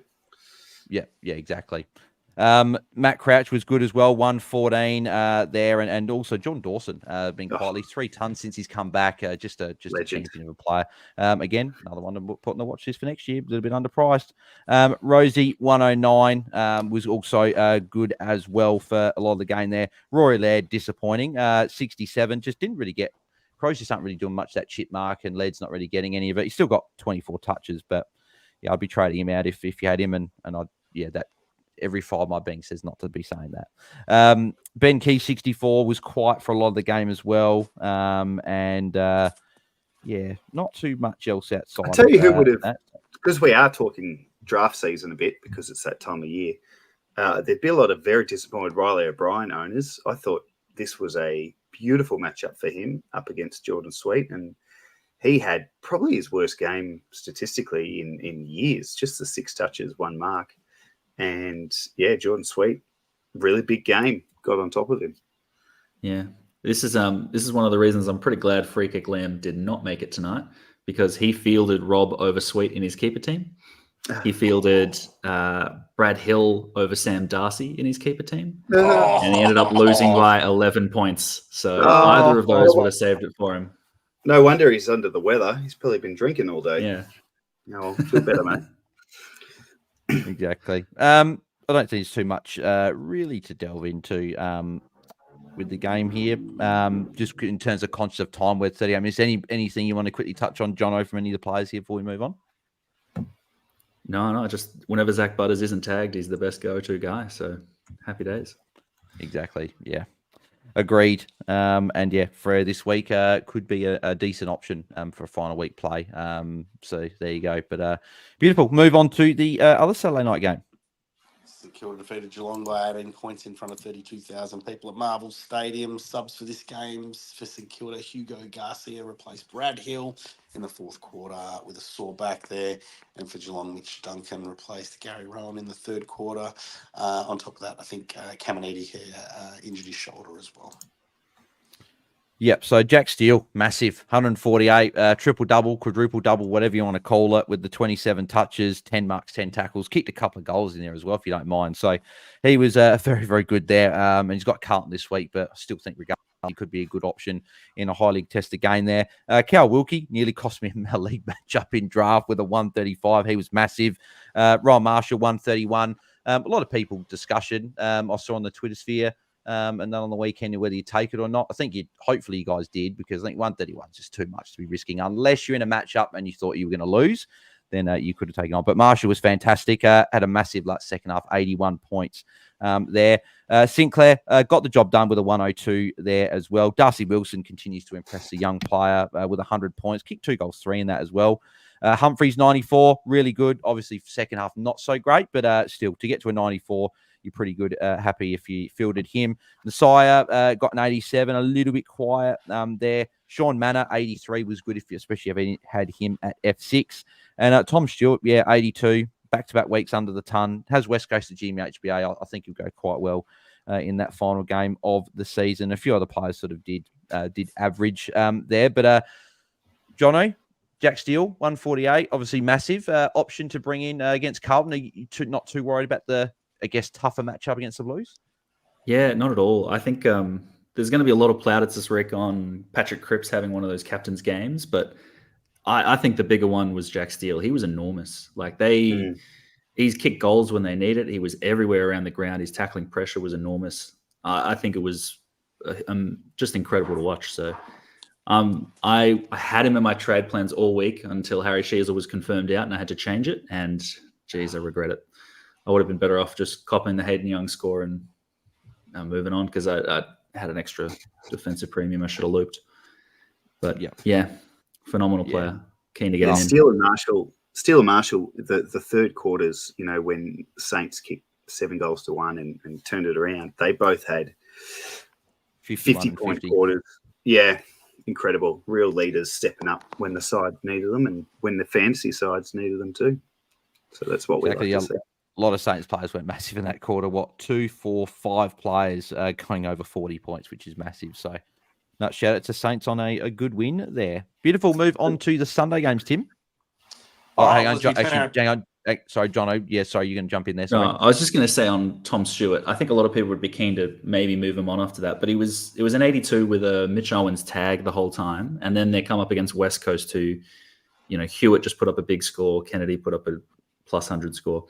Yeah, exactly. Matt Crouch was good as well, 114 there, and also John Dawson been quietly 3 tons since he's come back. Just a champion of a player. Again, another one to put on the watch list for next year. A little bit underpriced. Rosie 109 was also good as well for a lot of the game there. Rory Laird disappointing, 67. Just didn't really get. Crows just aren't really doing much that chip mark, and Laird's not really getting any of it. He's still got 24 touches, but yeah, I'd be trading him out if you had him, and that. Every file my bank says not to be saying that. Ben Key, 64, was quiet for a lot of the game as well. Not too much else outside. I'll tell you who would have, because we are talking draft season a bit, because it's that time of year, there'd be a lot of very disappointed Riley O'Brien owners. I thought this was a beautiful matchup for him up against Jordan Sweet, and he had probably his worst game statistically in years, just the 6 touches, 1 mark. And Jordan Sweet, really big game, got on top of him. Yeah, this is one of the reasons I'm pretty glad Free Kick Lamb did not make it tonight, because he fielded Rob over Sweet in his keeper team. He fielded Brad Hill over Sam Darcy in his keeper team, and he ended up losing by 11 points. So either of those would have saved it for him. No wonder he's under the weather. He's probably been drinking all day. Yeah. No, feel better, mate. Exactly. I don't think there's too much really to delve into with the game here. Just in terms of conscious of time, we're 30. I mean, is there anything you want to quickly touch on, Jono, from any of the players here before we move on? No, just whenever Zach Butters isn't tagged, he's the best go-to guy. So happy days. Exactly. Yeah. Agreed. For this week, could be a decent option for a final week play. So there you go. But beautiful. Move on to the other Saturday night game. St Kilda defeated Geelong by 18 points in front of 32,000 people at Marvel Stadium. Subs for this game for St Kilda, Hugo Garcia replaced Brad Hill in the fourth quarter with a sore back there. And for Geelong, Mitch Duncan replaced Gary Rowan in the third quarter. On top of that, I think Caminiti injured his shoulder as well. Yep. So Jack Steele, massive, 148, triple-double, quadruple-double, whatever you want to call it, with the 27 touches, 10 marks, 10 tackles, kicked a couple of goals in there as well, if you don't mind. So he was very, very good there. And he's got Carlton this week, but I still think regardless, he could be a good option in a highly tested game there. Cal Wilkie nearly cost me a league matchup in draft with a 135. He was massive. Ryan Marshall, 131. A lot of people discussion I saw on the Twitter sphere. And then on the weekend, whether you take it or not. I think hopefully you guys did, because I think 131 is just too much to be risking. Unless you're in a matchup and you thought you were going to lose, then you could have taken on. But Marshall was fantastic. Had a massive second half, 81 points there. Sinclair got the job done with a 102 there as well. Darcy Wilson continues to impress the young player with 100 points. Kicked 2 goals, 3 in that as well. Humphreys, 94, really good. Obviously, second half, not so great, but still, to get to a 94, you're pretty good. Happy if you fielded him. Messiah got an 87, a little bit quiet there. Sean Manor, 83 was good, especially if you had him at F6. And Tom Stewart, 82, back-to-back weeks under the ton. Has West Coast to GMHBA. I think he'll go quite well in that final game of the season. A few other players sort of did average there. But Jono, Jack Steele, 148, obviously massive. Option to bring in against Carlton. Are you not too worried about the, I guess, tougher matchup against the Blues? Yeah, not at all. I think there's going to be a lot of plaudits this week on Patrick Cripps having one of those captain's games, but I think the bigger one was Jack Steele. He was enormous. He's kicked goals when they need it. He was everywhere around the ground. His tackling pressure was enormous. I think it was just incredible to watch. So I had him in my trade plans all week until Harry Sheezel was confirmed out and I had to change it. And geez, I regret it. I would have been better off just copying the Hayden Young score and moving on, because I had an extra defensive premium I should have looped. But yeah, phenomenal player. Keen to get him in. Steele and Marshall, the third quarters, when Saints kicked 7 goals to 1 and turned it around, they both had 50-point quarters. Yeah, incredible. Real leaders stepping up when the side needed them and when the fantasy sides needed them too. So that's what we like to see. A lot of Saints players went massive in that quarter. 2, 4, 5 players going over 40 points, which is massive. So, shout out to Saints on a good win there. Beautiful. Move on to the Sunday games, Tim. Hang on. Sorry, Jono. Yeah, sorry, you're going to jump in there. Sorry. No, I was just going to say on Tom Stewart, I think a lot of people would be keen to maybe move him on after that, but it was an 82 with a Mitch Owens tag the whole time, and then they come up against West Coast who, Hewitt just put up a big score, Kennedy put up a plus 100 score.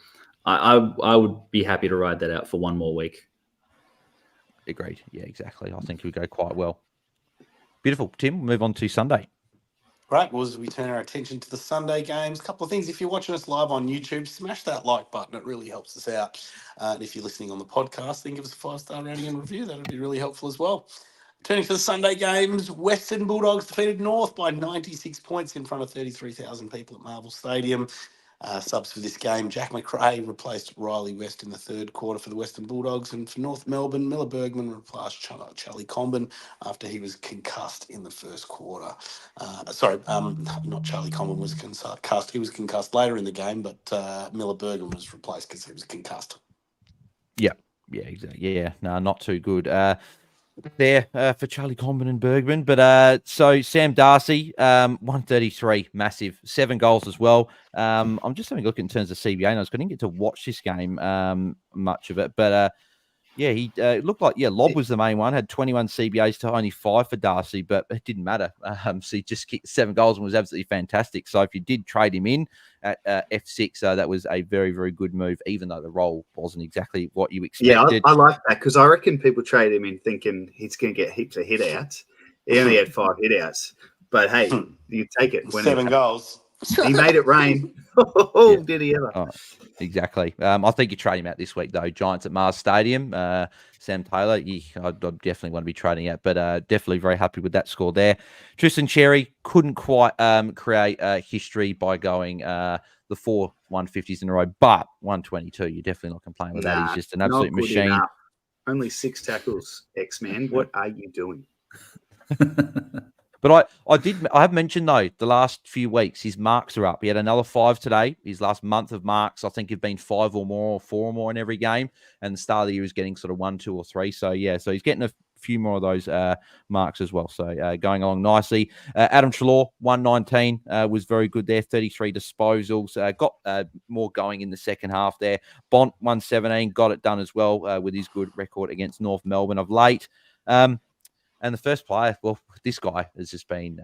I would be happy to ride that out for one more week. Agreed. Yeah, exactly. I think it would go quite well. Beautiful. Tim, we'll move on to Sunday. Right, well, as we turn our attention to the Sunday games, a couple of things. If you're watching us live on YouTube, smash that like button. It really helps us out. And if you're listening on the podcast, then give us a 5-star rating and review. That would be really helpful as well. Turning to the Sunday games, Western Bulldogs defeated North by 96 points in front of 33,000 people at Marvel Stadium. Subs for this game, Jack McRae replaced Riley West in the third quarter for the Western Bulldogs, and for North Melbourne, Miller Bergman replaced Charlie Comben after he was concussed in the first quarter. Not Charlie Comben was concussed. He was concussed later in the game, but Miller Bergman was replaced because he was concussed. Yeah, exactly. Yeah, no, not too good. There for Charlie Comben and Bergman. But so Sam Darcy, 133, massive, 7 goals as well. I'm just having a look in terms of CBA notes. I didn't get to watch this game, much of it, but he looked like Lob was the main one. Had 21 CBAs to only 5 for Darcy, but it didn't matter. So he just kicked 7 goals and was absolutely fantastic. So if you did trade him in at F6, that was a very, very good move, even though the role wasn't exactly what you expected. Yeah, I like that, because I reckon people trade him in thinking he's going to get heaps of hit outs. He only had 5 hit outs, but hey, you take it. 7 goals. He made it rain. Did he ever? Oh, exactly. I think you trade him out this week, though. Giants at Mars Stadium. Sam Taylor, I'd definitely want to be trading out, but definitely very happy with that score there. Tristan Cherry couldn't quite create history by going the 4 150s in a row, but 122, you're definitely not complaining with that. Nah, He's just an not absolute good machine. enough. Only 6 tackles, X-Man. What are you doing? But I have mentioned though, the last few weeks his marks are up. He had another 5 today. His last month of marks, I think, have been 5 or more, or 4 or more in every game. And the start of the year was getting sort of 1, 2, or 3. So yeah, so he's getting a few more of those marks as well. So going along nicely. Adam Treloar, 119, was very good there. 33 disposals. Got more going in the second half there. Bont, 117, got it done as well with his good record against North Melbourne of late. And the first player, well, this guy has just been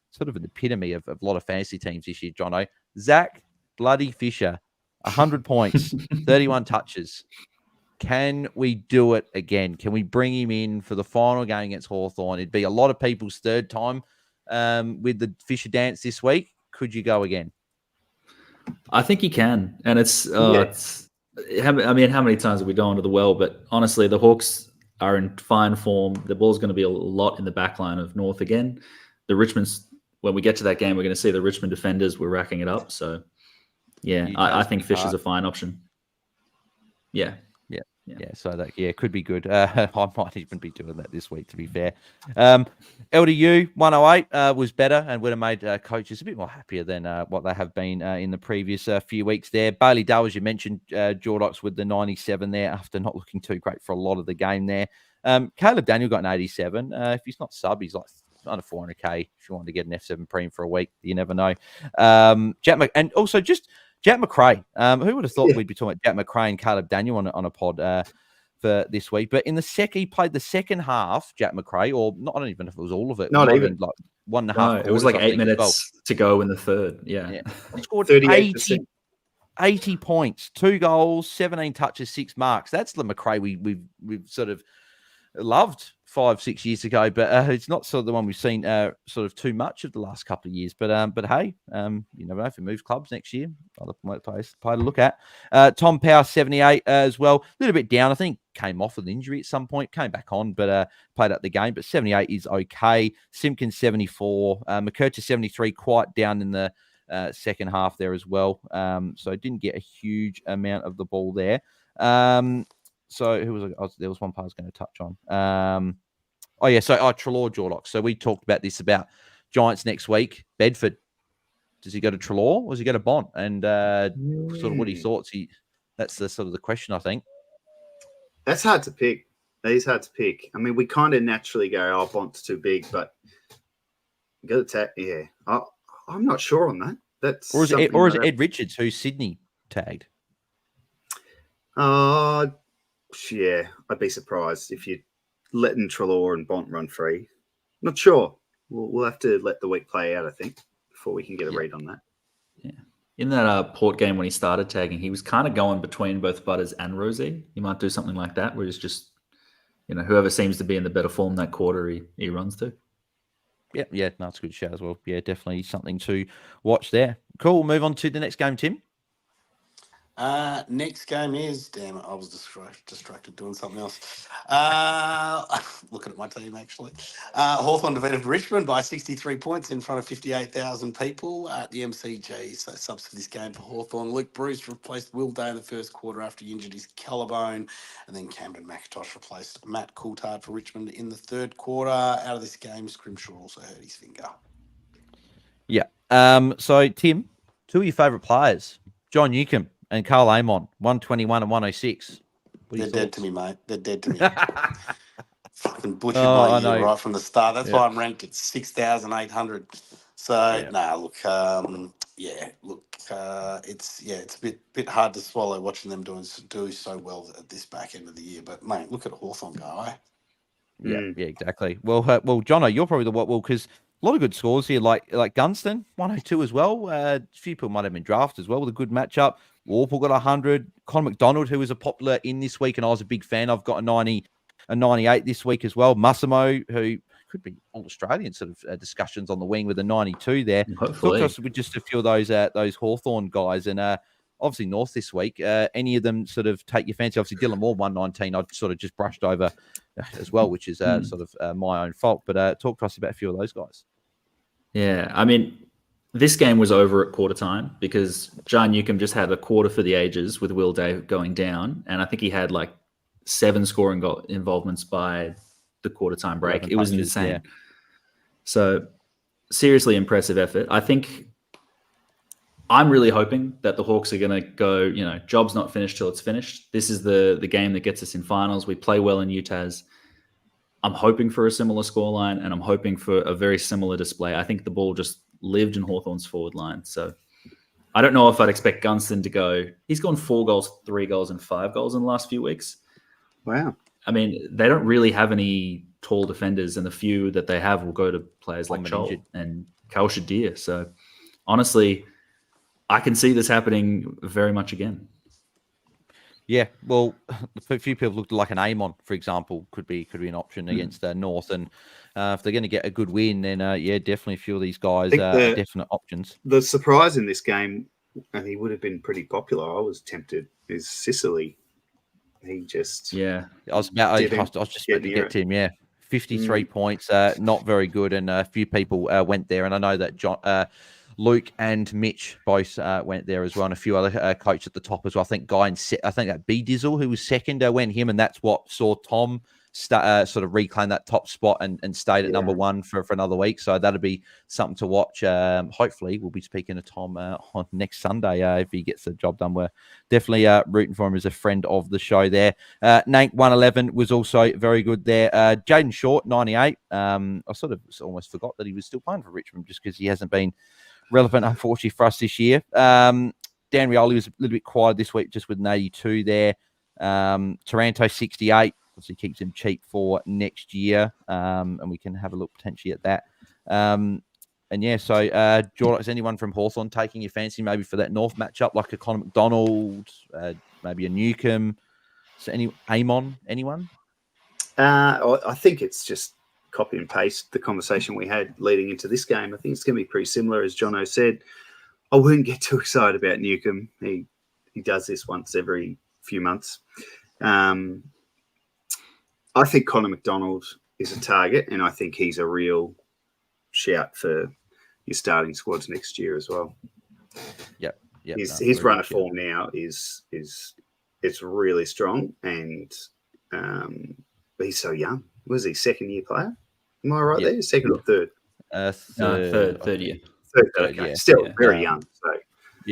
sort of an epitome of a lot of fantasy teams this year, Jono. Zach Bloody Fisher, 100 points, 31 touches. Can we do it again? Can we bring him in for the final game against Hawthorn? It'd be a lot of people's third time with the Fisher dance this week. Could you go again? I think you can. And it's how many times have we gone to the well? But honestly, the Hawks are in fine form. The ball's going to be a lot in the back line of North again. The Richmonds, when we get to that game, we're going to see the Richmond defenders. We're racking it up. So, yeah, I think Fisher's a fine option. Yeah. So that could be good. I might even be doing that this week, to be fair. LDU 108 was better and would have made coaches a bit more happier than what they have been in the previous few weeks there. Bailey Dale, as you mentioned, Jordox with the 97 there after not looking too great for a lot of the game there. Caleb Daniel got an 87. If he's not sub, he's like under 400k if you want to get an F7 Prem for a week. You never know. And also just Jack McRae. Who would have thought we'd be talking about Jack McRae and Caleb Daniel on a pod for this week? But he played the second half, Jack McRae, or not, I don't even know if it was all of it. Not even. Like 1.5 No, it was like 8 minutes to go in the third. Yeah. He scored 38%. 80 points, 2 goals, 17 touches, 6 marks. That's the McRae we've sort of loved 5-6 years ago, but it's not sort of the one we've seen sort of too much of the last couple of years. But hey, you never know if he moves clubs next year. Other player to look at. Tom Power 78 as well, a little bit down. I think came off with an injury at some point, came back on, but played up the game. But 78 is okay. Simpkins 74, McKercher 73, quite down in the second half there as well. So didn't get a huge amount of the ball there. So who was there was one part I was going to touch on. Treloar Jordox. So we talked about this about Giants next week. Bedford. Does he go to Treloar or does he go to Bont? And sort of what he thoughts. That's the sort of the question, I think. That's hard to pick. That is hard to pick. I mean, we kind of naturally go, Bont's too big, but you got to yeah. I'm not sure on that. That's or is Ed Richards, who's Sydney tagged? Yeah, I'd be surprised if you're letting Treloar and Bont run free. Not sure. We'll have to let the week play out, I think, before we can get a read on that. Yeah. In that Port game when he started tagging, he was kind of going between both Butters and Rosie. He might do something like that, where he's just, whoever seems to be in the better form that quarter, he runs to. Yeah, that's a good shout as well. Yeah, definitely something to watch there. Cool. We'll move on to the next game, Tim. Next game is, damn it, I was distracted doing something else. Looking at my team, actually. Hawthorn defeated Richmond by 63 points in front of 58,000 people at the MCG. So subs for this game for Hawthorn. Luke Bruce replaced Will Day in the first quarter after he injured his collarbone. And then Camden McIntosh replaced Matt Coulthard for Richmond in the third quarter. Out of this game, Scrimshaw also hurt his finger. Yeah. So, Tim, 2 of your favourite players, John Newcomb and Carl Amon, 121 and 106. They're dead to me, mate. They're dead to me. Fucking butchered my year right from the start. That's why I'm ranked at 6,800. So, it's a bit hard to swallow watching them do so well at this back end of the year. But, mate, look at Hawthorn go, eh? Yeah, exactly. Well, Jono, you're probably because a lot of good scores here, like Gunston, 102 as well. A few people might have been drafted as well with a good matchup. Warple got 100. Conor McDonald, who was a popular in this week, and I was a big fan. I've got a 98 this week as well. Massimo, who could be All-Australian sort of discussions on the wing with a 92 there. Hopefully. Talk to us with just a few of those Hawthorn guys. And obviously North this week. Any of them sort of take your fancy? Obviously Dylan Moore, 119. I've sort of just brushed over as well, which is sort of my own fault. But talk to us about a few of those guys. Yeah, I mean, this game was over at quarter time because John Newcomb just had a quarter for the ages with Will Day going down. And I think he had like 7 scoring goal involvements by the quarter time break. It was insane. Yeah. So seriously impressive effort. I think I'm really hoping that the Hawks are going to go, job's not finished till it's finished. This is the game that gets us in finals. We play well in UTAS. I'm hoping for a similar scoreline, and I'm hoping for a very similar display. I think the ball just lived in Hawthorn's forward line. So I don't know if I'd expect Gunston to go. He's gone 4 goals, 3 goals, and 5 goals in the last few weeks. Wow. I mean, they don't really have any tall defenders, and the few that they have will go to players like Chol and Kal Shadir. So honestly, I can see this happening very much again. Yeah, well, a few people looked like an Amon, for example, could be an option against North, and if they're going to get a good win, then definitely a few of these guys are definite options. The surprise in this game, and he would have been pretty popular. I was tempted. Is Sicily? He just I was just about to get to him. Yeah, 53 points, not very good, and a few people went there, and I know that Luke and Mitch both went there as well, and a few other coaches at the top as well. I think that B Dizzle, who was second, went him, and that's what saw Tom sort of reclaim that top spot and stayed at number 1 for another week. So that'll be something to watch. Hopefully, we'll be speaking to Tom on next Sunday if he gets the job done. We're definitely rooting for him as a friend of the show there. Nank 111 was also very good there. Jaden Short 98. I sort of almost forgot that he was still playing for Richmond just because he hasn't been relevant, unfortunately, for us this year. Dan Rioli was a little bit quiet this week, just with an 82 there. Taranto 68, obviously keeps him cheap for next year, and we can have a look potentially at that. Jordox, anyone from Hawthorn taking your fancy maybe for that North matchup, like a Connor McDonald, maybe a Newcomb? So anyone? I think it's just copy and paste the conversation we had leading into this game. I think it's going to be pretty similar, as Jono said. I wouldn't get too excited about Newcomb. He does this once every few months. I think Connor McDonald is a target, and I think he's a real shout for your starting squads next year as well. Yep. His run of form now is it's really strong, and he's so young. Was he second year player? Am I right there? Second or third? Third year. Third, okay. Still very young. So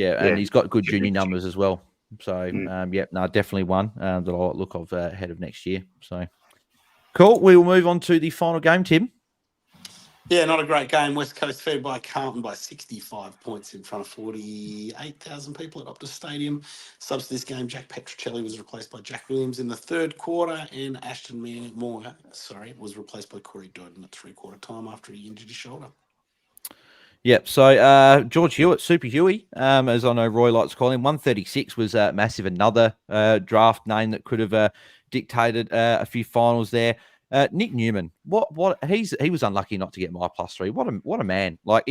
and he's got good junior numbers as well. So definitely one that I'll look of ahead of next year. So cool. We will move on to the final game, Tim. Yeah, not a great game. West Coast fed by Carlton by 65 points in front of 48,000 people at Optus Stadium. Subs to this game, Jack Petrocelli was replaced by Jack Williams in the third quarter, and Ashton Moore was replaced by Corey Durden at 3/4 time after he injured his shoulder. Yep. So George Hewitt, Super Huey, as I know Roy likes to call him, 136 was massive. Another draft name that could have dictated a few finals there. Nick Newman, he was unlucky not to get my +3. What a man! Like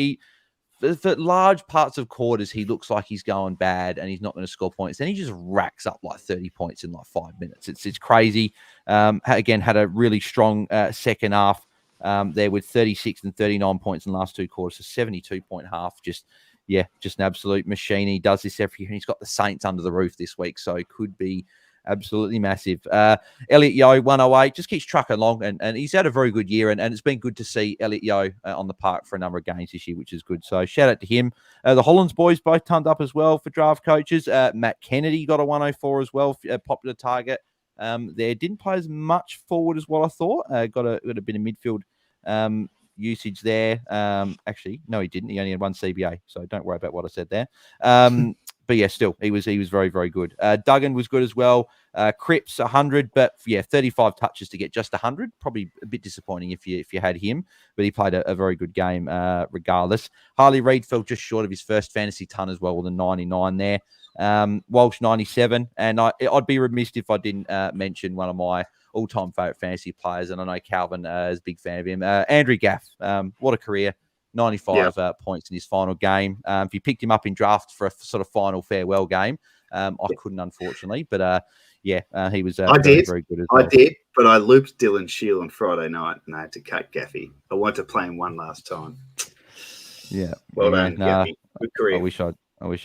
for large parts of quarters, he looks like he's going bad and he's not going to score points. Then he just racks up like 30 points in like 5 minutes. It's crazy. Again, had a really strong second half there with 36 and 39 points in the last 2 quarters. So 72-point half. Just an absolute machine. He does this every year, and he's got the Saints under the roof this week, so it could be absolutely massive. Elliot Yeo, 108, just keeps trucking along, and he's had a very good year, and it's been good to see Elliot Yeo on the park for a number of games this year, which is good. So shout out to him. The Hollands boys both turned up as well for draft coaches. Matt Kennedy got a 104 as well, a popular target. There didn't play as much forward as what I thought. Got a bit of midfield usage there. Actually, no, he didn't. He only had 1 CBA, so don't worry about what I said there. But yeah, still, he was very, very good. Duggan was good as well. Cripps 100, but 35 touches to get just 100. Probably a bit disappointing if you had him, but he played a very good game regardless. Harley Reid fell just short of his first fantasy ton as well with a 99 there. Walsh 97, and I'd be remiss if I didn't mention one of my all-time favourite fantasy players, and I know Calvin is a big fan of him. Andrew Gaff, what a career. 95 points in his final game. If you picked him up in draft for a sort of final farewell game, I couldn't, unfortunately. But, he was very good as well. I did, but I looped Dylan Shield on Friday night, and I had to cut Gaffy. I wanted to play him one last time. Yeah. Well yeah, done, nah, Gappy. Good I career. wish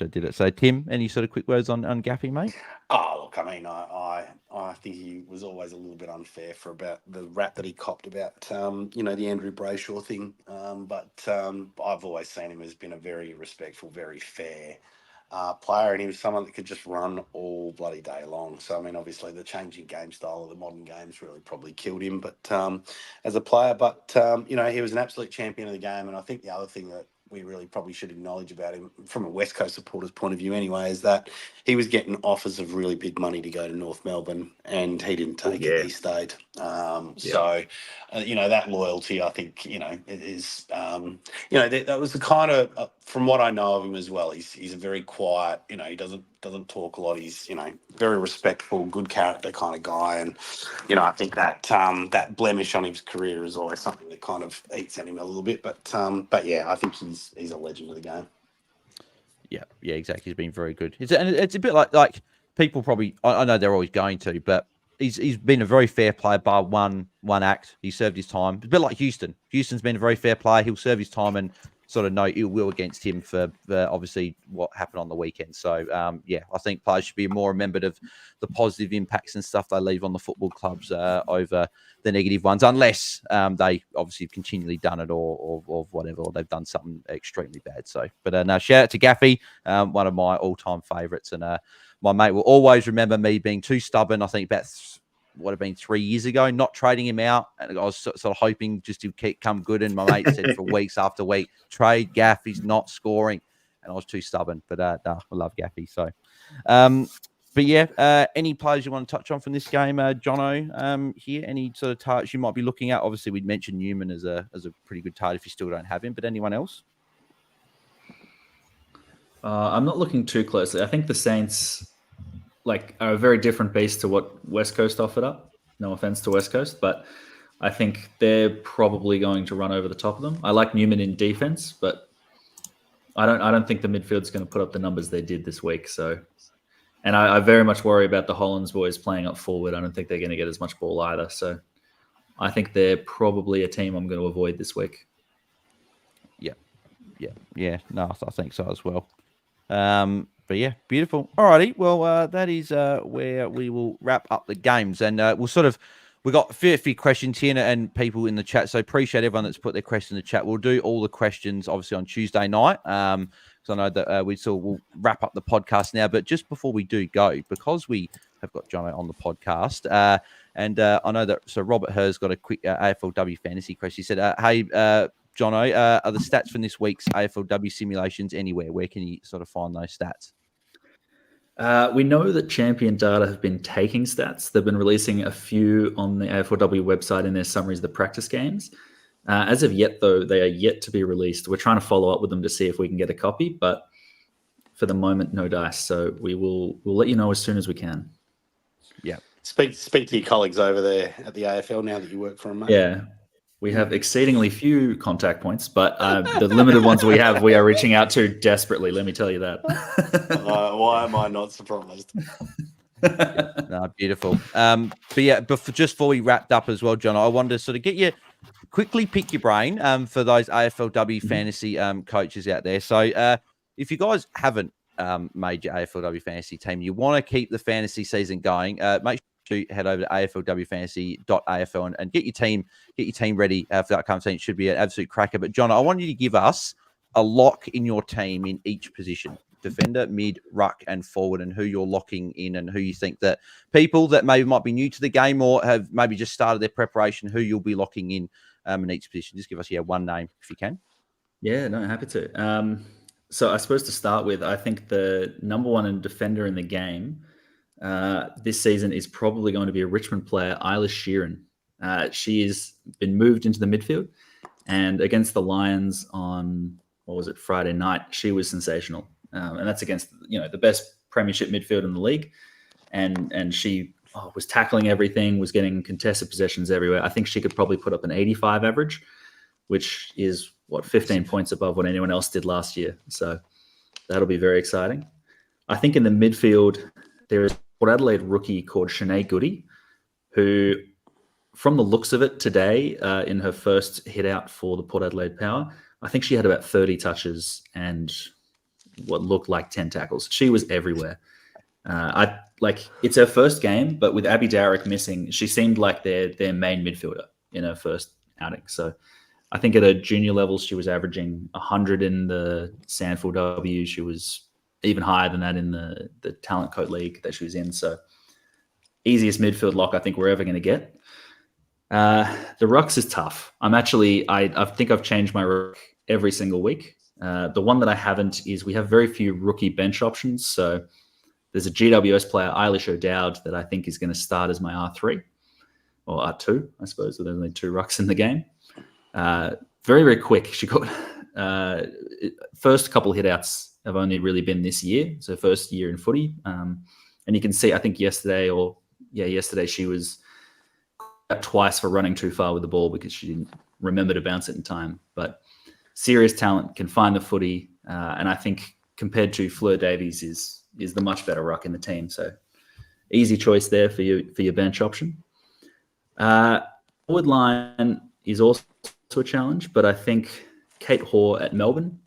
I did it. So, Tim, any sort of quick words on Gaffy, mate? Oh, look, I mean, I think he was always a little bit unfair for about the rap that he copped about, the Andrew Brayshaw thing. But I've always seen him as being a very respectful, very fair player, and he was someone that could just run all bloody day long. So, I mean, obviously the changing game style of the modern games really probably killed him, but as a player, but, he was an absolute champion of the game. And I think the other thing that we really probably should acknowledge about him from a West Coast supporter's point of view anyway, is that he was getting offers of really big money to go to North Melbourne, and he didn't take it. He stayed. So, that loyalty, I think, is, that was the kind of, from what I know of him as well, he's a very quiet, he doesn't talk a lot. He's, very respectful, good character kind of guy. And, I think that that blemish on his career is always something that kind of eats at him a little bit. But yeah, I think he's a legend of the game. Yeah, exactly. He's been very good. It's a bit like people probably. I know they're always going to, but he's been a very fair player. Bar one act, he served his time. It's a bit like Houston. Houston's been a very fair player. He'll serve his time and sort of no ill will against him for obviously what happened on the weekend. So I think players should be more remembered of the positive impacts and stuff they leave on the football clubs over the negative ones, unless they obviously have continually done it or whatever, or they've done something extremely bad. So, but no, shout out to Gaffy, one of my all-time favourites, and my mate will always remember me being too stubborn. I think about what had been 3 years ago, not trading him out, and I was sort of hoping just to come good. And my mate said for weeks after week, trade Gaff, he's not scoring, and I was too stubborn. But no, I love Gaffy. So, but yeah, any players you want to touch on from this game, Jono? Here, any sort of targets you might be looking at? Obviously, we'd mentioned Newman as a pretty good target if you still don't have him. But anyone else? I'm not looking too closely. I think the Saints are a very different beast to what West Coast offered up. No offense to West Coast, but I think they're probably going to run over the top of them. I like Newman in defense, but I don't think the midfield's going to put up the numbers they did this week. So, and I very much worry about the Hollands boys playing up forward. I don't think they're going to get as much ball either. So, I think they're probably a team I'm going to avoid this week. Yeah. No, I think so as well. But yeah, beautiful. Alrighty, well, that is where we will wrap up the games, and we've got a few questions here and people in the chat, so appreciate everyone that's put their questions in the chat. We'll do all the questions obviously on Tuesday night, because I know that we'll wrap up the podcast now. But just before we do go, because we have got Jono on the podcast, and I know that Robert Herr's got a quick AFLW fantasy question. He said, "Hey." Jono, are the stats from this week's AFLW simulations anywhere? Where can you sort of find those stats? We know that Champion Data have been taking stats. They've been releasing a few on the AFLW website in their summaries of the practice games. As of yet, though, they are yet to be released. We're trying to follow up with them to see if we can get a copy, but for the moment, no dice. So we'll let you know as soon as we can. Yeah. Speak to your colleagues over there at the AFL now that you work for them, mate. Yeah. We have exceedingly few contact points, but the limited ones we have, we are reaching out to desperately. Let me tell you that. Why am I not surprised? No, beautiful. But yeah, just before we wrapped up as well, John, I wanted to sort of get you quickly pick your brain for those AFLW fantasy coaches out there. So if you guys haven't made your AFLW fantasy team, you want to keep the fantasy season going, make sure to head over to AFLWfantasy.afl and get your team ready for that kind of thing. It should be an absolute cracker. But John, I want you to give us a lock in your team in each position: defender, mid, ruck, and forward, and who you're locking in, and who you think that people that maybe might be new to the game or have maybe just started their preparation, who you'll be locking in each position. Just give us one name if you can. Yeah, no, happy to. So I suppose to start with, I think the number one defender in the game this season is probably going to be a Richmond player, Isla Sheeran. She has been moved into the midfield, and against the Lions on, Friday night, she was sensational. And that's against, the best premiership midfield in the league. And she was tackling everything, was getting contested possessions everywhere. I think she could probably put up an 85 average, which is 15 points above what anyone else did last year. So that'll be very exciting. I think in the midfield, there is Port Adelaide rookie called Shanae Goody, who, from the looks of it today, in her first hit out for the Port Adelaide Power, I think she had about 30 touches and what looked like 10 tackles. She was everywhere. It's her first game, but with Abby Dowrick missing, she seemed like their main midfielder in her first outing. So I think at a junior level, she was averaging 100 in the AFLW. She was even higher than that in the Talent Coat League that she was in. So easiest midfield lock I think we're ever going to get. The rucks is tough. I think I've changed my ruck every single week. The one that I haven't is we have very few rookie bench options. So there's a GWS player, Eilish O'Dowd, that I think is going to start as my R3 or R2, I suppose. There's only 2 rucks in the game. Very, very quick. She got first couple hitouts have only really been this year. So first year in footy. And you can see, I think yesterday she was twice for running too far with the ball because she didn't remember to bounce it in time. But serious talent, can find the footy. And I think compared to Fleur Davies is the much better ruck in the team. So easy choice there for your bench option. Forward line is also a challenge, but I think Kate Hoare at Melbourne,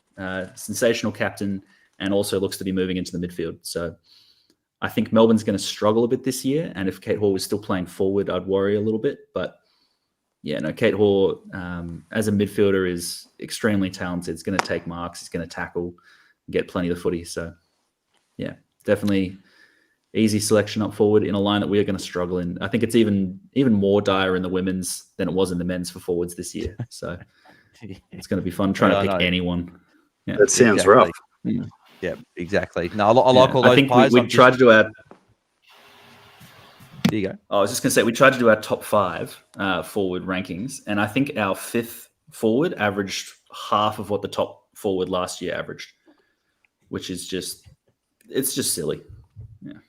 sensational captain, and also looks to be moving into the midfield. So I think Melbourne's going to struggle a bit this year. And if Kate Hoare was still playing forward, I'd worry a little bit. But yeah, no, Kate Hoare as a midfielder is extremely talented. It's going to take marks. It's going to tackle, get plenty of the footy. So yeah, definitely easy selection up forward in a line that we are going to struggle in. I think it's even more dire in the women's than it was in the men's for forwards this year. So it's going to be fun trying to pick anyone. Yeah. That sounds rough. Yeah, exactly. No, I like all those I think players. we tried to do our... There you go. I was just going to say, we tried to do our top 5 forward rankings, and I think our 5th forward averaged half of what the top forward last year averaged, which is just silly.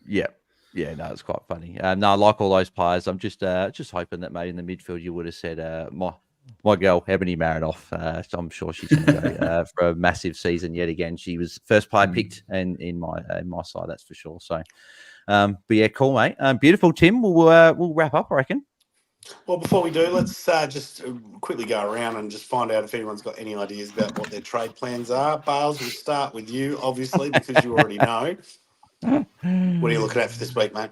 Yeah. No, it's quite funny. No, I like all those players. I'm just hoping that maybe in the midfield you would have said my girl Ebony Marinoff. So I'm sure she's going to go for a massive season yet again. She was first player picked, and in my side, that's for sure. So, but yeah, cool, mate. Beautiful, Tim. We'll wrap up, I reckon. Well, before we do, let's just quickly go around and just find out if anyone's got any ideas about what their trade plans are. Bales, we'll start with you, obviously, because you already know. What are you looking at for this week, mate?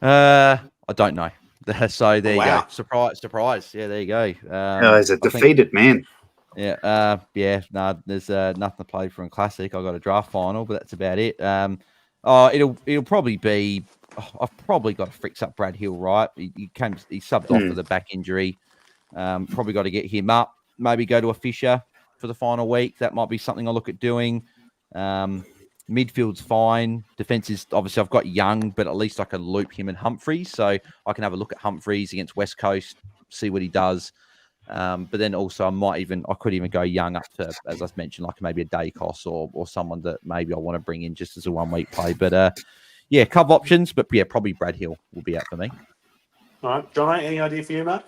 I don't know. So there you Wow. go. Surprise. Yeah, there you go. He's a defeated man. Yeah. No, there's nothing to play for in Classic. I got a draft final, but that's about it. It'll probably be. I've probably got to fix up Brad Hill, right? He subbed off with a back injury. Probably got to get him up. Maybe go to a Fisher for the final week. That might be something I'll look at doing. Midfield's fine. Defense is obviously I've got Young, but at least I can loop him and Humphreys, so I can have a look at Humphreys against West Coast, see what he does. But then also I could even go Young up to, as I mentioned, like maybe a Dacos or someone that maybe I want to bring in just as a 1 week play. But yeah, couple options, but yeah, probably Brad Hill will be out for me. All right, Jono, any idea for you, mate?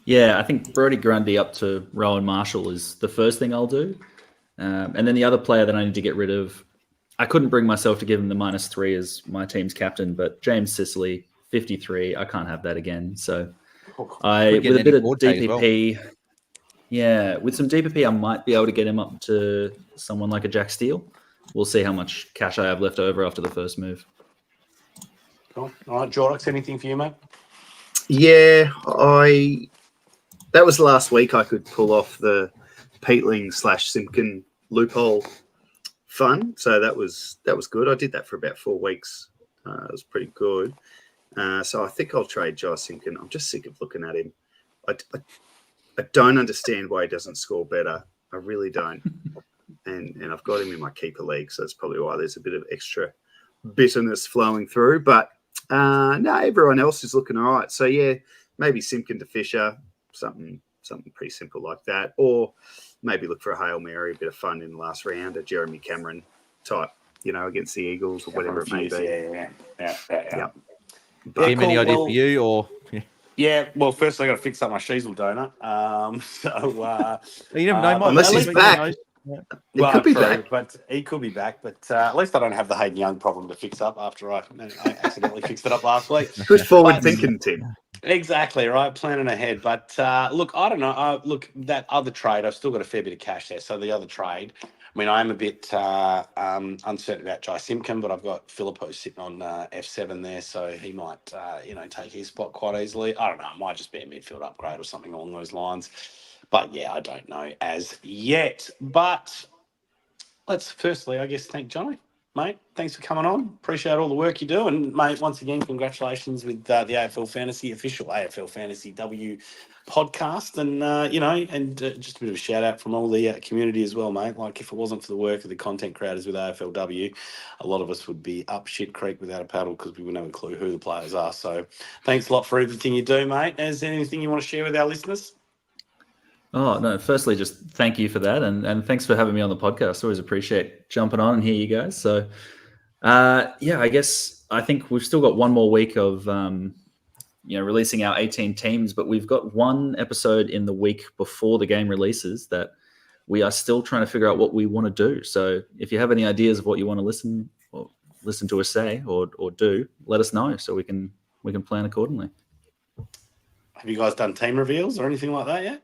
Yeah, I think Brodie Grundy up to Rowan Marshall is the first thing I'll do. And then the other player that I need to get rid of, I couldn't bring myself to give him the -3 as my team's captain, but James Sicily, 53, I can't have that again. So with a bit of DPP, with some DPP, I might be able to get him up to someone like a Jack Steele. We'll see how much cash I have left over after the first move. Cool. All right, Jordox, anything for you, mate? Yeah, that was last week I could pull off the Peatling/Simpkin loophole fun. So that was good. I did that for about 4 weeks. It was pretty good. So I think I'll trade Josh Simpkin. I'm just sick of looking at him. I don't understand why he doesn't score better. I really don't. And I've got him in my keeper league, so that's probably why there's a bit of extra bitterness flowing through. But no, everyone else is looking all right. So yeah, maybe Simpkin to Fisher, something pretty simple like that, or maybe look for a Hail Mary, a bit of fun in the last round, a Jeremy Cameron type, against the Eagles or whatever it may be. Yeah. But Tim, any idea for you or? Yeah, well, first I got to fix up my Sheasel donut. You never know, Mike. unless he's back. He could be back. But he could be back. But at least I don't have the Hayden Young problem to fix up after I accidentally fixed it up last week. Good forward thinking, Tim. Exactly right, planning ahead. But look, I don't know. Look, that other trade, I've still got a fair bit of cash there. So the other trade, I mean, I am a bit uncertain about Jai Simpkin, but I've got Filippo sitting on F7 there, so he might, take his spot quite easily. I don't know. It might just be a midfield upgrade or something along those lines. But yeah, I don't know as yet. But let's firstly, I guess, thank Johnny. Mate, thanks for coming on. Appreciate all the work you do. And, mate, once again, congratulations with the AFL Fantasy, official AFL Fantasy W podcast. And, just a bit of a shout out from all the community as well, mate. Like, if it wasn't for the work of the content creators with AFLW, a lot of us would be up shit creek without a paddle because we wouldn't have a clue who the players are. So thanks a lot for everything you do, mate. Is there anything you want to share with our listeners? Oh, no, firstly, just thank you for that. And thanks for having me on the podcast. Always appreciate jumping on and hear you guys. So, I guess I think we've still got one more week of, releasing our 18 teams, but we've got one episode in the week before the game releases that we are still trying to figure out what we want to do. So if you have any ideas of what you want to listen to us say or do, let us know so we can plan accordingly. Have you guys done team reveals or anything like that yet?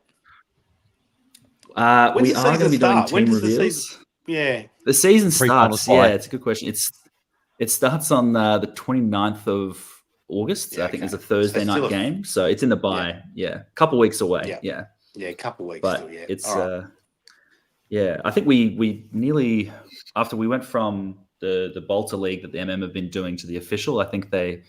We are going to be doing team reveals. The season starts. Yeah, it's a good question. It starts on the 29th of August. I think there's a Thursday night game, so it's in the bye. Yeah, a couple weeks away. Yeah, a couple weeks. But still, yeah. It's right. I think we nearly, after we went from the Bolter League that the MM have been doing to the official, I think they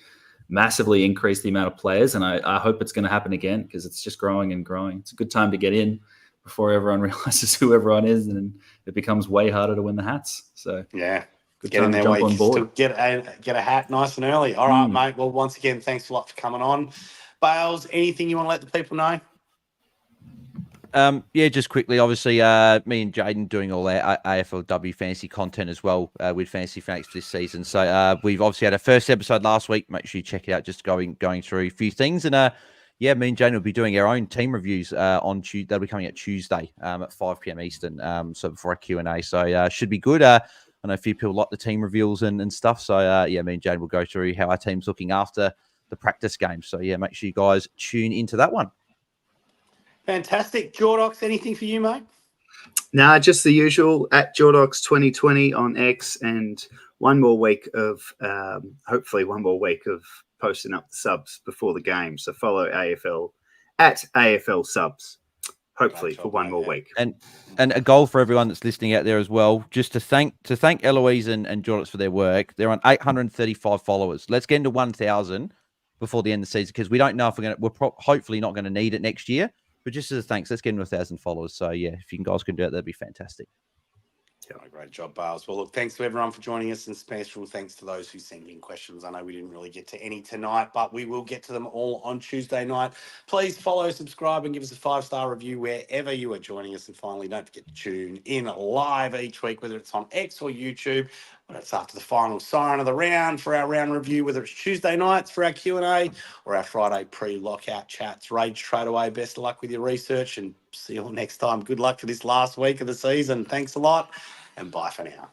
massively increased the amount of players, and I hope it's going to happen again because it's just growing and growing. It's a good time to get in before everyone realizes who everyone is, and it becomes way harder to win the hats. So yeah, good get time in to there jump on board. Get a hat nice and early. All right, mate. Well, once again, thanks a lot for coming on. Bales, anything you want to let the people know? Just quickly, obviously, me and Jaden doing all our AFLW fantasy content as well with Fantasy Fanatics this season. So we've obviously had a first episode last week. Make sure you check it out. Just going through a few things, and me and Jaden will be doing our own team reviews on Tuesday. That'll be coming out Tuesday at 5 p.m. Eastern. So before our Q&A, so should be good. I know a few people like the team reveals and stuff. So me and Jaden will go through how our team's looking after the practice game. So make sure you guys tune into that one. Fantastic. Jordox, anything for you, mate? Nah, just the usual at Jordox 2020 on X, and one more week of hopefully one more week of posting up the subs before the game. So follow AFL at AFL subs, hopefully for one more week. And a goal for everyone that's listening out there as well, just to thank Eloise and Jordox for their work. They're on 835 followers. Let's get into 1,000 before the end of the season, because we don't know if we're hopefully not going to need it next year. But just as a thanks, let's get into 1,000 followers. So, if you guys can do it, that'd be fantastic. Yeah, great job, Bales. Well, look, thanks to everyone for joining us, and special thanks to those who sent in questions. I know we didn't really get to any tonight, but we will get to them all on Tuesday night. Please follow, subscribe, and give us a 5-star review wherever you are joining us. And finally, don't forget to tune in live each week, whether it's on X or YouTube, whether it's after the final siren of the round for our round review, whether it's Tuesday nights for our Q&A or our Friday pre-lockout chats. Rage trade away. Best of luck with your research, and see you all next time. Good luck for this last week of the season. Thanks a lot. And bye for now.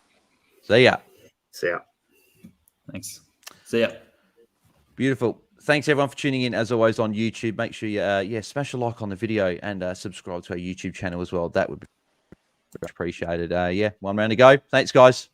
See ya. See ya. Thanks. See ya. Beautiful. Thanks everyone for tuning in as always on YouTube. Make sure you smash a like on the video and subscribe to our YouTube channel as well. That would be appreciated. One round to go. Thanks guys.